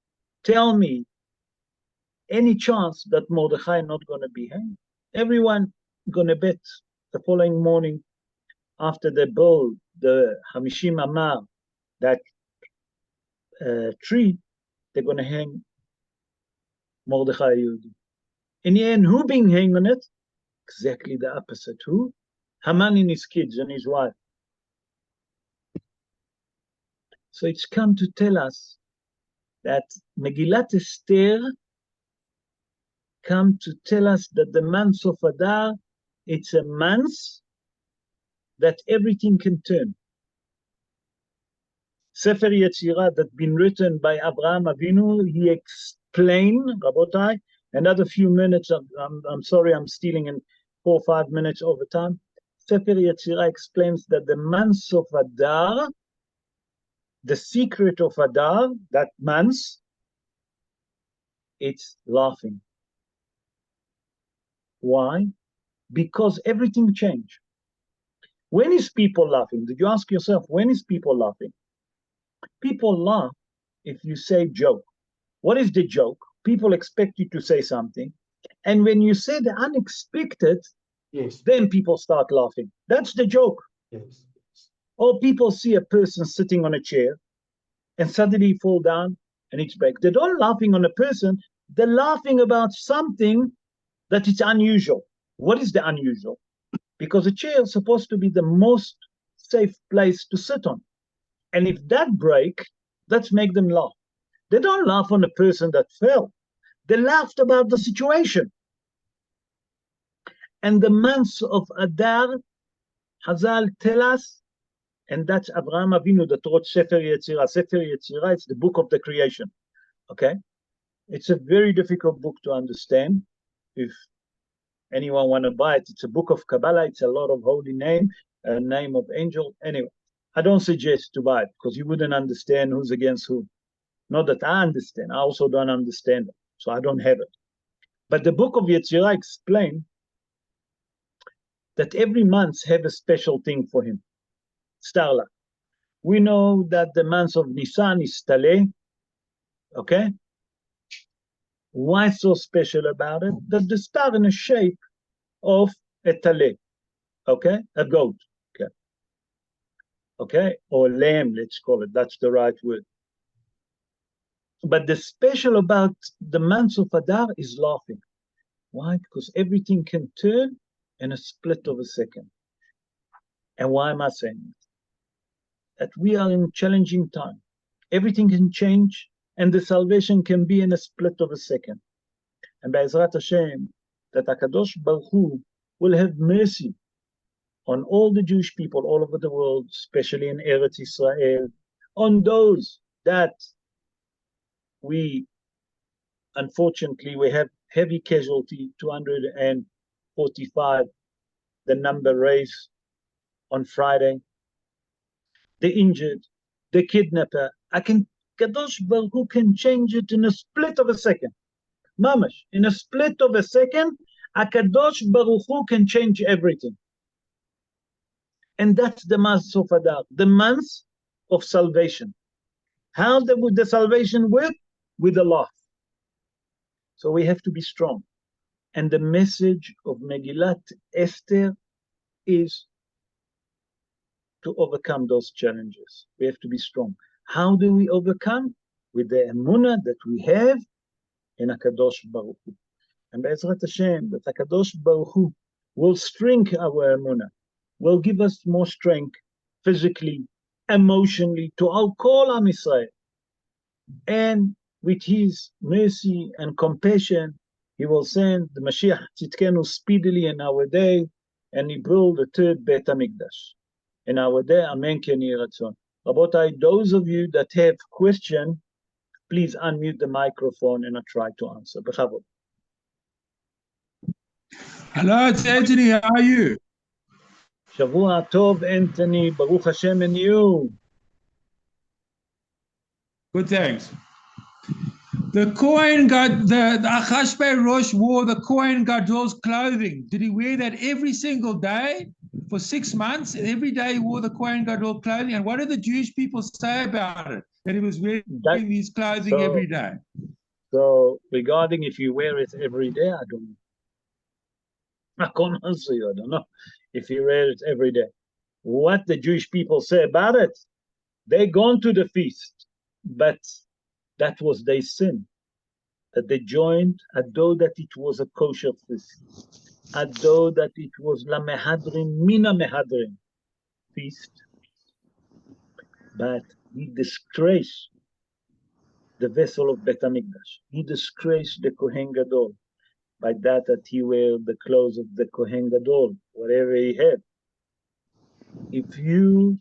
tell me any chance that Mordechai not going to be hanged? Everyone going to bet the following morning after they build the Hamishim Amar, that tree, they're going to hang Mordechai Yehudi. In the end, who being hanged on it? Exactly the opposite. Who? Haman and his kids and his wife. So it's come to tell us that Megillat Esther come to tell us that the month of Adar, it's a month that everything can turn. Sefer Yetzirah that been written by Abraham Avinu, he explained, Rabotai, another few minutes, I'm sorry, I'm stealing in 4 or 5 minutes over time. Sefer Yetzirah explains that the month of Adar, the secret of Adar, that month, it's laughing. Why? Because everything changed. When is people laughing? Did you ask yourself, when is people laughing? People laugh if you say joke. What is the joke? People expect you to say something. And when you say the unexpected, Yes. then people start laughing. That's the joke. Yes. Or people see a person sitting on a chair and suddenly fall down and it's back. They're not laughing on a person, they're laughing about something that is unusual. What is the unusual? Because a chair is supposed to be the most safe place to sit on. And if that break, let's make them laugh. They don't laugh on the person that fell. They laughed about the situation. And the months of Adar, Hazal tell us, and that's Abraham Avinu that wrote Sefer Yetzirah. Sefer Yetzirah, it's the book of the creation. Okay? It's a very difficult book to understand. If anyone want to buy it, it's a book of Kabbalah. It's a lot of holy name, a name of angel. Anyway, I don't suggest to buy it because you wouldn't understand who's against who. Not that I understand. I also don't understand it, so I don't have it. But the book of Yetzirah explains that every month have a special thing for him. Starla. We know that the month of Nisan is Taleh. Okay? Why so special about it? That the star in the shape of a Taleh. Okay? A goat. Okay? Okay? Or lamb, let's call it. That's the right word. But the special about the month of Adar is laughing. Why? Because everything can turn in a split of a second. And why am I saying it? That we are in challenging time. Everything can change, and the salvation can be in a split of a second. And Be'ezrat Hashem, that HaKadosh Baruch Hu will have mercy on all the Jewish people all over the world, especially in Eretz Israel, on those that unfortunately, we have heavy casualty, 245, the number raised on Friday. The injured, the kidnapper. Kadosh Baruch Hu can change it in a split of a second. Mamash, in a split of a second, Kadosh Baruch Hu can change everything. And that's the month of Adar, the month of salvation. How would the salvation work? With a laugh. So we have to be strong. And the message of Megillat Esther is to overcome those challenges. We have to be strong. How do we overcome? With the emunah that we have in HaKadosh Baruch Hu. And Be'ezrat Hashem, that HaKadosh Baruch Hu will strengthen our emunah, will give us more strength physically, emotionally, to all call Am Israel. And with his mercy and compassion, he will send the Mashiach Tzidkenu speedily in our day, and he build the third Beit HaMikdash. In our day, Amen Ken Yeh Ratzon. Rabotai, those of you that have question, please unmute the microphone and I try to answer. Bechavod. Hello, it's Anthony. How are you? Shavua Tov, Anthony. Baruch Hashem, and you. Good, thanks. The Kohen Gadol, the Achashverosh wore the Kohen Gadol's clothing. Did he wear that every single day for 6 months? And every day he wore the Kohen Gadol clothing. And what did the Jewish people say about it? That he was wearing these clothing every day. So regarding if you wear it every day, I don't know. I can't answer you. I don't know if you wear it every day. What the Jewish people say about it? They gone to the feast, but that was their sin. That they joined, although that it was a kosher feast, although that it was la mehadrin, mina mehadrin feast, but he disgraced the vessel of Bet HaMikdash. He disgraced the Kohen Gadol by that he wear the clothes of the Kohen Gadol, whatever he had. If you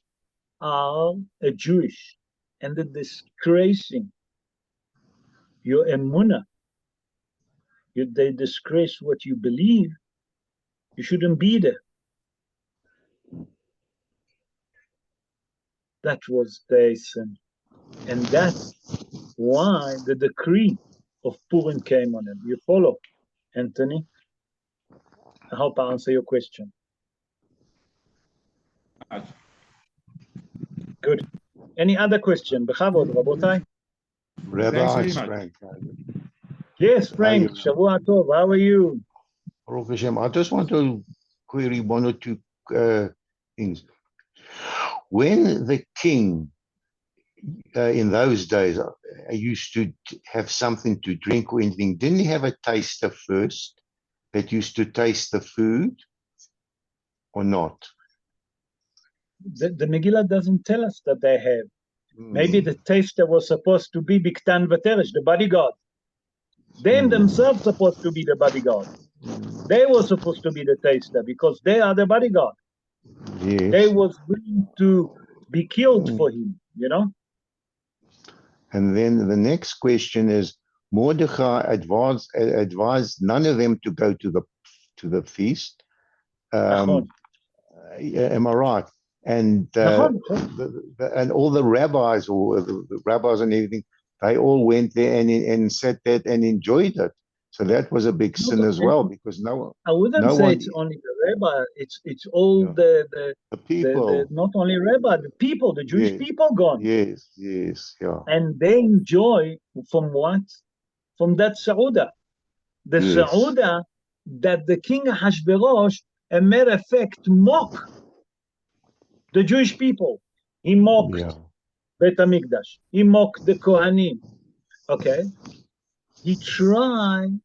are a Jewish and the disgracing your emunah, they disgrace what you believe, you shouldn't be there. That was their sin. And that's why the decree of Purim came on him. You follow, Anthony? I hope I answer your question. Good. Any other question? Bechavod, Rabotai? Thanks very Rabbi, much. Frank. Yes, Frank. Hi, Shavua Tov. How are you? Baruch Hashem. I just want to query one or two things. When the king in those days used to have something to drink or anything, didn't he have a taster first that used to taste the food or not? The Megillah doesn't tell us that they have. Maybe the taster was supposed to be Biktan Vateresh, the bodyguard. Them themselves supposed to be the bodyguard. They were supposed to be the taster because they are the bodyguard. Yes. They was willing to be killed for him, you know? And then the next question is, Mordechai advised none of them to go to the feast. Nachon. Am I right? And Nachon. and all the rabbis or the rabbis and everything, they all went there and sat there and enjoyed it. So that was a big sin as well, because I wouldn't no say one, it's only the rabbi. It's all the people, the not only rabbi, the people, the Jewish Yes. people gone, yes, yeah, and they enjoy from what? From that Sauda, the Yes. Sauda that the king Hashverosh, a mere effect, mock the Jewish people. He mocked yeah, Bet HaMikdash. He mocked the Kohanim. Okay, he tried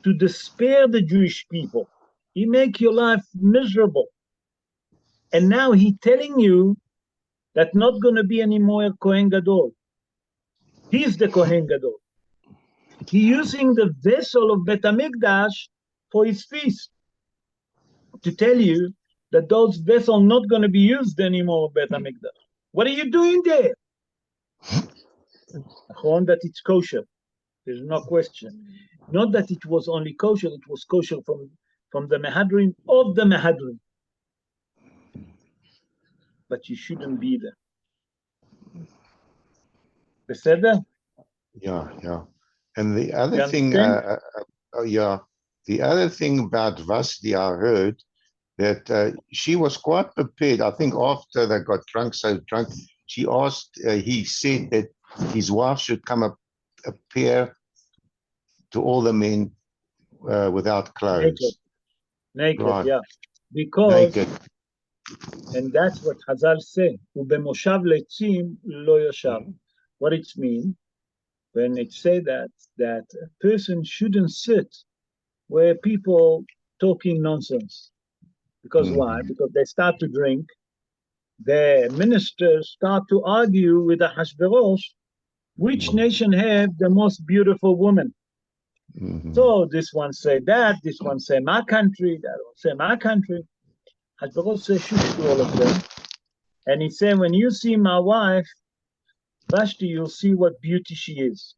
to despair the Jewish people. He make your life miserable. And now he telling you that not going to be any more Kohen Gadol. He's the Kohen Gadol. He using the vessel of Bet HaMikdash for his feast. To tell you that those vessels not going to be used anymore Bet HaMikdash. What are you doing there? That it's kosher. There's no question. Not that it was only kosher, it was kosher from the Mehadrin of the Mehadrin. But you shouldn't be there. Beseder? yeah. And the other You thing, the other thing about Vasti, I heard that she was quite prepared. I think after they got drunk, she asked, he said that his wife should come appear to all the men without clothes. Naked, Right. yeah. Because, Naked. and that's what Chazal say, ובמושב לצים לא ישב. What it means, when it say that a person shouldn't sit where people talking nonsense. Because why? Because they start to drink, the ministers start to argue with the Hashverosh, which nation have the most beautiful woman. So this one say that, this one say my country, that one say my country. Hashverosh say shush to all of them. And he said, when you see my wife, Vashti, you'll see what beauty she is.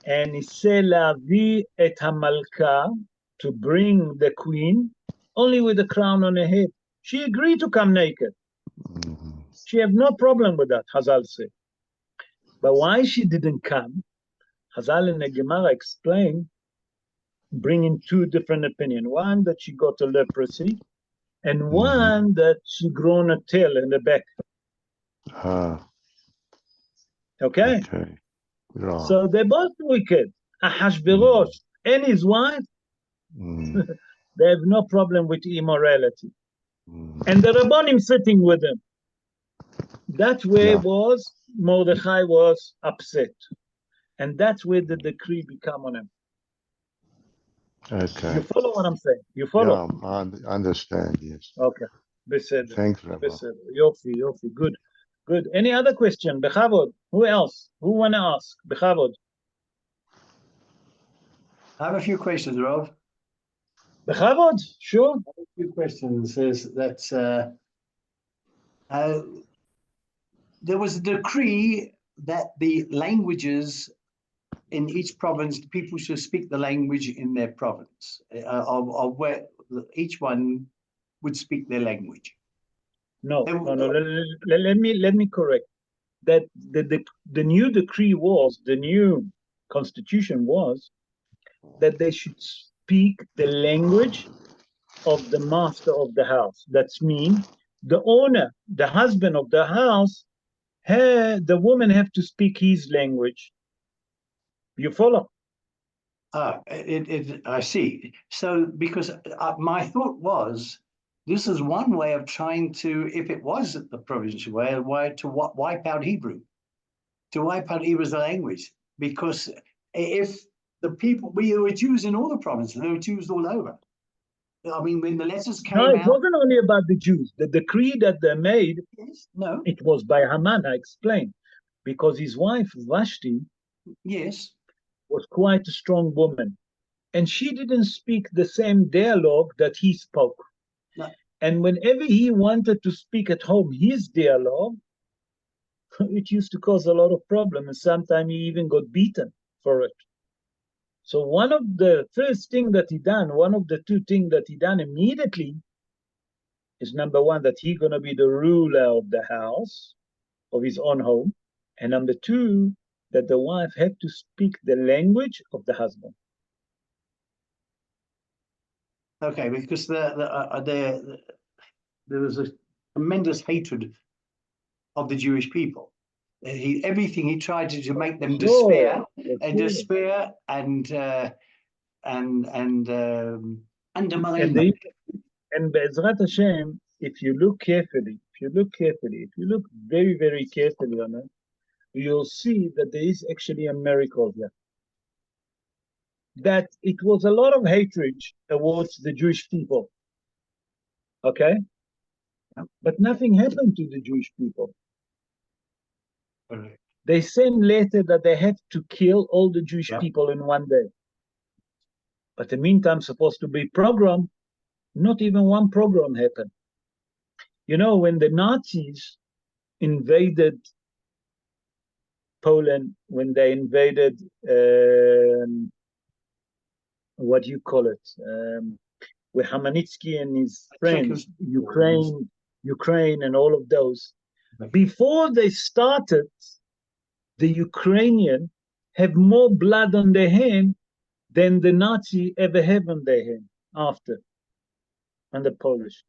And he said, Lavi et hamalka, to bring the queen, only with a crown on her head. She agreed to come naked. She have no problem with that, Chazal said. But why she didn't come, Chazal in the Gemara explain, bringing two different opinions. One, that she got a leprosy, and one, that she grown a tail in the back. Okay? Right. So they're both wicked. Ahashverosh and his wife, they have no problem with immorality. And the Rabbanim sitting with them. That way was, Mordechai was upset. And that's where the decree became on him. Okay. You follow what I'm saying? You follow? Yeah, I understand, yes. Okay. Beseder. Thanks, Rabbi. Beseder. Yofi. Good. Any other question? Bechavod. Who else? Who want to ask? Bechavod. I have a few questions, Rav. Bechavod? Sure. A few questions. Is that there was a decree that the languages in each province, people should speak the language in their province, of where each one would speak their language. No. Let me correct. That the new decree was, the new constitution was, that they should speak the language of the master of the house. That's mean the owner, the husband of the house, the woman have to speak his language. You follow? I see. So, because my thought was, this is one way of trying to, if it was the provincial way, to wipe out Hebrew, to wipe out Hebrew as a language. Because if the people, we were Jews in all the provinces, there were Jews all over. I mean, when the letters came No, it out, wasn't only about the Jews. The decree that they made, yes, no, it was by Haman, I explained, because his wife, Vashti, yes, was quite a strong woman. And she didn't speak the same dialogue that he spoke. no. And whenever he wanted to speak at home his dialogue, it used to cause a lot of problems. And sometimes he even got beaten for it. So one of the first thing that he done, one of the two things that he done immediately is, number one, that he's going to be the ruler of the house, of his own home. And number two, that the wife had to speak the language of the husband. Okay, because there was a tremendous hatred of the Jewish people. Everything he tried to make them despair and undermine them. And Be'ezrat Hashem, if you look carefully, if you look very, very carefully on it, you'll see that there is actually a miracle here. That it was a lot of hatred towards the Jewish people. Okay? But nothing happened to the Jewish people. Correct. They sent later that they have to kill all the Jewish people in one day. But in the meantime, supposed to be program, not even one program happened. You know, when the Nazis invaded Poland, when they invaded, what do you call it? With Hamanitsky and his friends, Ukraine and all of those. Before they started, the Ukrainian have more blood on their hand than the Nazi ever have on their hand after, and the Polish.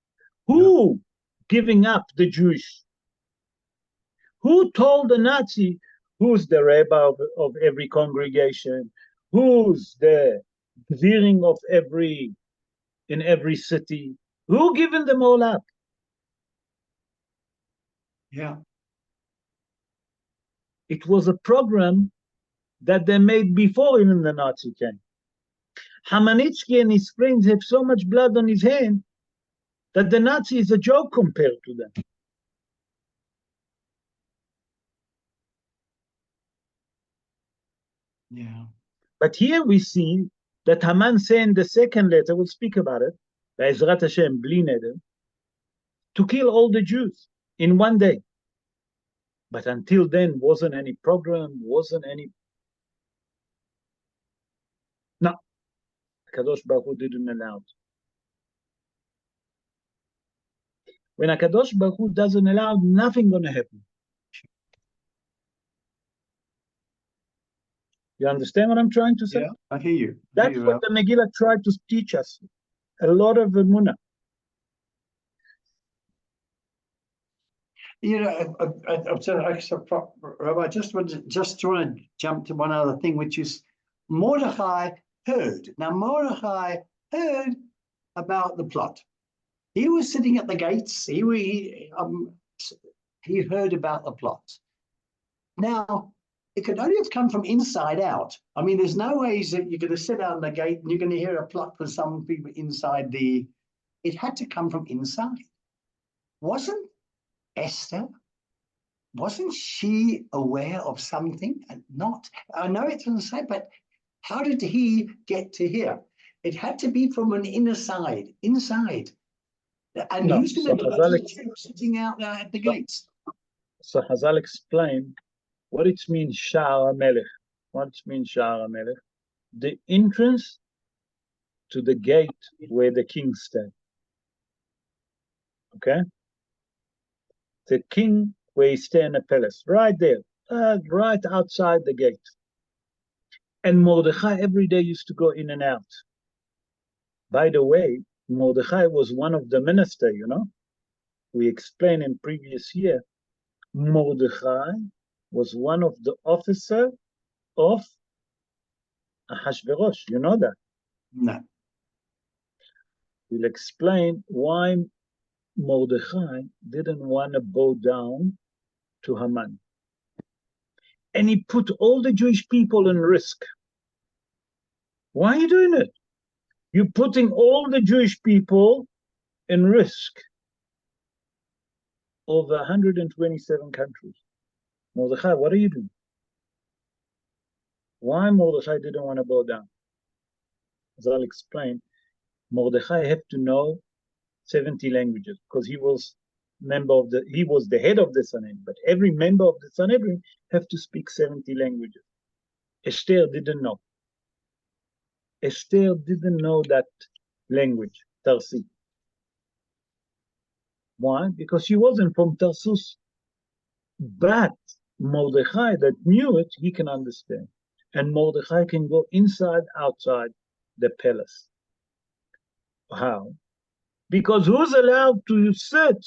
Who giving up the Jewish? Who told the Nazi who's the rabbi of every congregation? Who's the gviring of in every city? Who given them all up? Yeah. It was a program that they made before even the Nazi came. Hamanitsky and his friends have so much blood on his hand that the Nazi is a joke compared to them. Yeah. But here we see that Haman sent the second letter, we'll speak about it, Be'ezrat Hashem, Bli Neder, to kill all the Jews in one day. But until then, wasn't any program, wasn't any. No, Kadosh Baruch Hu didn't allow it. When Kadosh Baruch Hu doesn't allow, nothing gonna happen. You understand what I'm trying to say? Yeah, I hear you. That's what the Megillah tried to teach us. A lot of emunah. You know, Rabbi, I just want to jump to one other thing, which is Mordechai heard. Now, Mordechai heard about the plot. He was sitting at the gates. He heard about the plot. Now, it could only have come from inside out. I mean, there's no ways that you're going to sit out on the gate and you're going to hear a plot from some people inside the. It had to come from inside. Wasn't Esther, wasn't she aware of something? And not, I know it doesn't say, but how did he get to here? It had to be from an inner side, inside. And No, who's going to be sitting out there at the gates? So Hazal explained what it means Sha'ar HaMelech. What it means Sha'ar HaMelech? The entrance to the gate where the king stands. Okay? The king where he stays in the palace, right there, right outside the gate. And Mordechai every day used to go in and out. By the way, Mordechai was one of the ministers, you know. We explained in previous year Mordechai was one of the officers of Ahashverosh. You know that. No. We'll explain why Mordechai didn't want to bow down to Haman. And he put all the Jewish people in risk. Why are you doing it? You're putting all the Jewish people in risk over 127 countries. Mordechai, what are you doing? Why Mordechai didn't want to bow down? As I'll explain, Mordechai had to know 70 languages because he was the head of the Sanhedrin, but every member of the Sanhedrin have to speak 70 languages. Esther didn't know. Esther didn't know that language, Tarsi. Why? Because she wasn't from Tarsus. But Mordechai that knew it, he can understand. And Mordechai can go inside, outside the palace. How? Because who's allowed to sit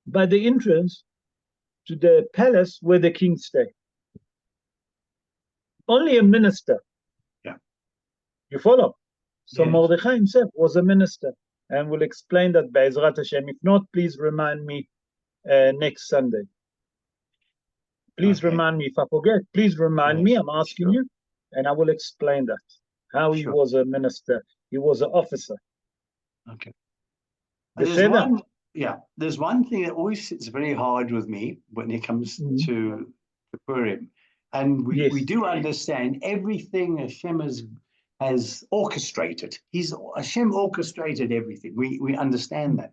by the entrance to the palace where the king stays? Only a minister. Yeah. You follow? So Yes. Mordechai himself was a minister. And we'll explain that by Ezrat Hashem. If not, please remind me next Sunday. Please remind me. If I forget, please remind me. I'm asking you. And I will explain that. How he was a minister. He was an officer. Okay. There's one thing that always sits very hard with me when it comes to Purim. And we do understand everything Hashem has orchestrated. Hashem orchestrated everything. We understand that.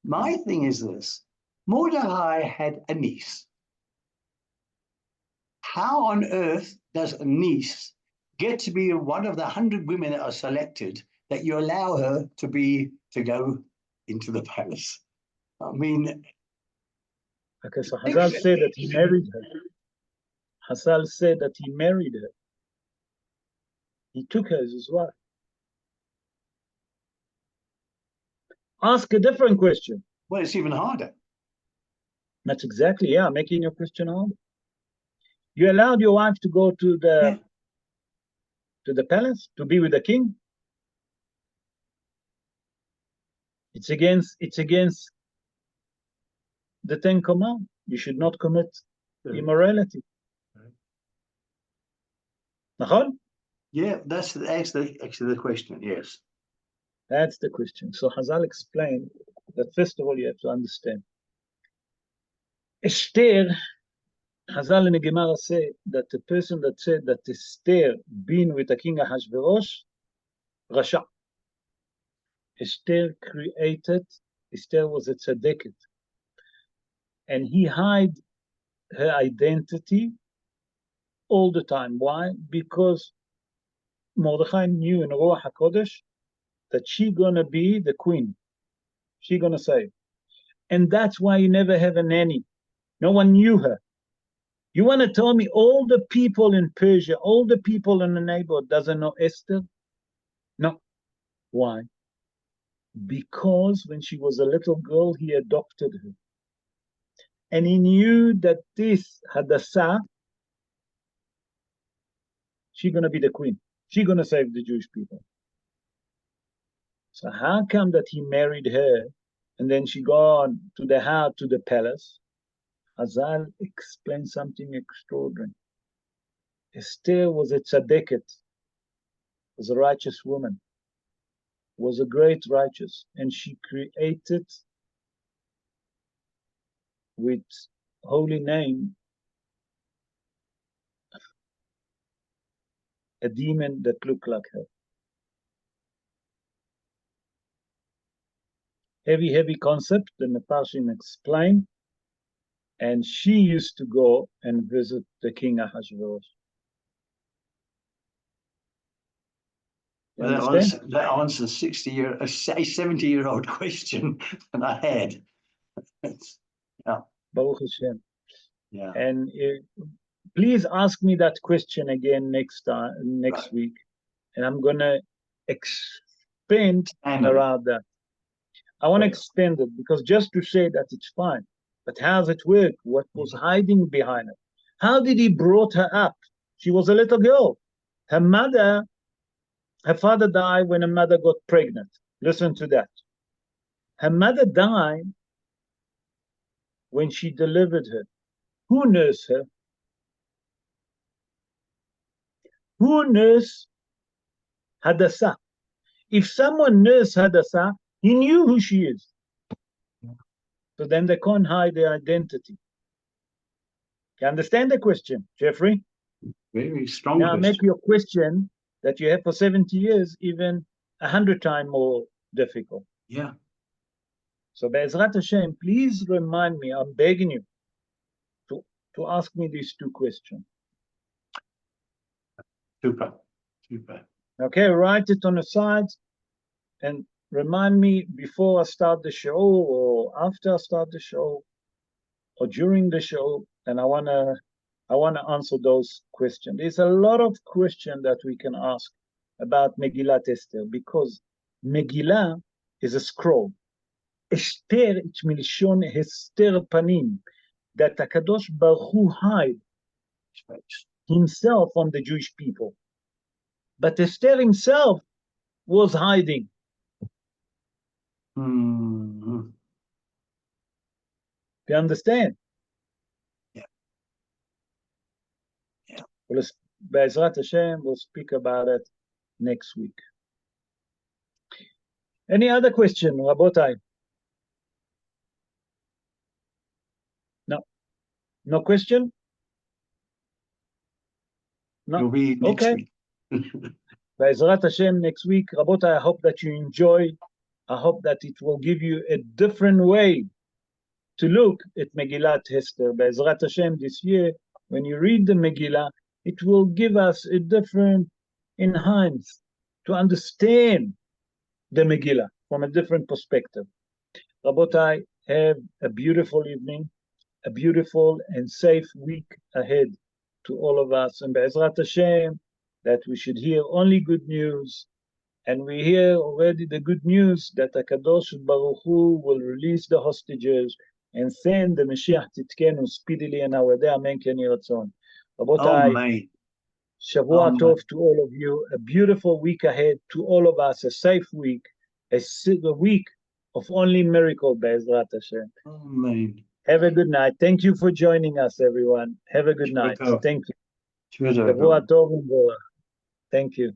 My thing is this. Mordechai had a niece. How on earth does a niece get to be one of the 100 women that are selected that you allow her to go into the palace? I mean, okay, so Hazal said that he married her. Hazal said that he married her. He took her as his wife. Ask a different question. Well, it's even harder. That's exactly, making your question harder. You allowed your wife to go to the palace to be with the king. It's against the Ten Commandments. You should not commit immorality. Nachon? Yeah, that's actually the question. Yes. That's the question. So Hazal explained that first of all you have to understand. Esther, Hazal in the Gemara say that the person that said that Esther been with the king Ahashverosh, Rasha. Esther was a tzaddiket. And he hid her identity all the time. Why? Because Mordechai knew in Ruach HaKodesh that she's gonna be the queen. She's gonna save. And that's why you never have a nanny. No one knew her. You want to tell me all the people in Persia, all the people in the neighborhood doesn't know Esther? No. Why? Because when she was a little girl, he adopted her. And he knew that this Hadassah, she's going to be the queen. She's going to save the Jewish people. So how come that he married her and then she gone to the house, to the palace? Hazal explained something extraordinary. Esther was a tzaddiket, was a righteous woman, was a great righteous, and she created with holy name a demon that looked like her. Heavy concept, the Mefarshim explain. And she used to go and visit the king Ahashverosh. Well, that answers a 70-year-old question that I had. Baruch Hashem. Yeah. And please ask me that question again next week, and I'm gonna expand around that. I want to expand it because just to say that it's fine, But how's it work? What was hiding behind it? How did he brought her up? She was a little girl. Her father died when her mother got pregnant. Listen to that. Her mother died when she delivered her. Who nursed her? Who nursed Hadassah? If someone nursed Hadassah, he knew who she is. So then they can't hide their identity. You understand the question, Jeffrey? Very strong Now question. make your question that you have for 70 years even 100 times more difficult. Yeah. So Be'ezrat Hashem, please remind me, I'm begging you to ask me these two questions. Super. Super. Okay, write it on the side and remind me before I start the show or after I start the show or during the show, and I wanna answer those questions. There's a lot of questions that we can ask about Megillat Esther because Megillah is a scroll. Esther, it's milshon hester panim, that HaKadosh Baruch Hu hide himself from the Jewish people. But Esther himself was hiding. Mm-hmm. You understand? Yeah. Yeah. Well, Be'ezrat Hashem, we'll speak about it next week. Any other question, Rabotai? No. No question? No. It'll be next Okay. week. Be'ezrat Hashem next week. Rabotai, I hope that you enjoy. I hope that it will give you a different way to look at Megillat Esther. Be'ezrat Hashem this year, when you read the Megillah, it will give us a different enhance to understand the Megillah from a different perspective. Rabotai, have a beautiful evening, a beautiful and safe week ahead to all of us. And Be'ezrat Hashem, that we should hear only good news. And we hear already the good news that HaKadosh Baruch Hu will release the hostages and send the Mashiach Tzidkenu speedily in our day. Amen. Ken Yeh Ratzon. Rabotai, Amen. Shavua Amen. Tov to all of you. A beautiful week ahead to all of us. A safe week. A week of only miracle, Be'ezrat Hashem. Amen. Have a good night. Thank you for joining us, everyone. Have a good night. Tov. Thank you. Cheers, Shavua Tov and Borach. Thank you.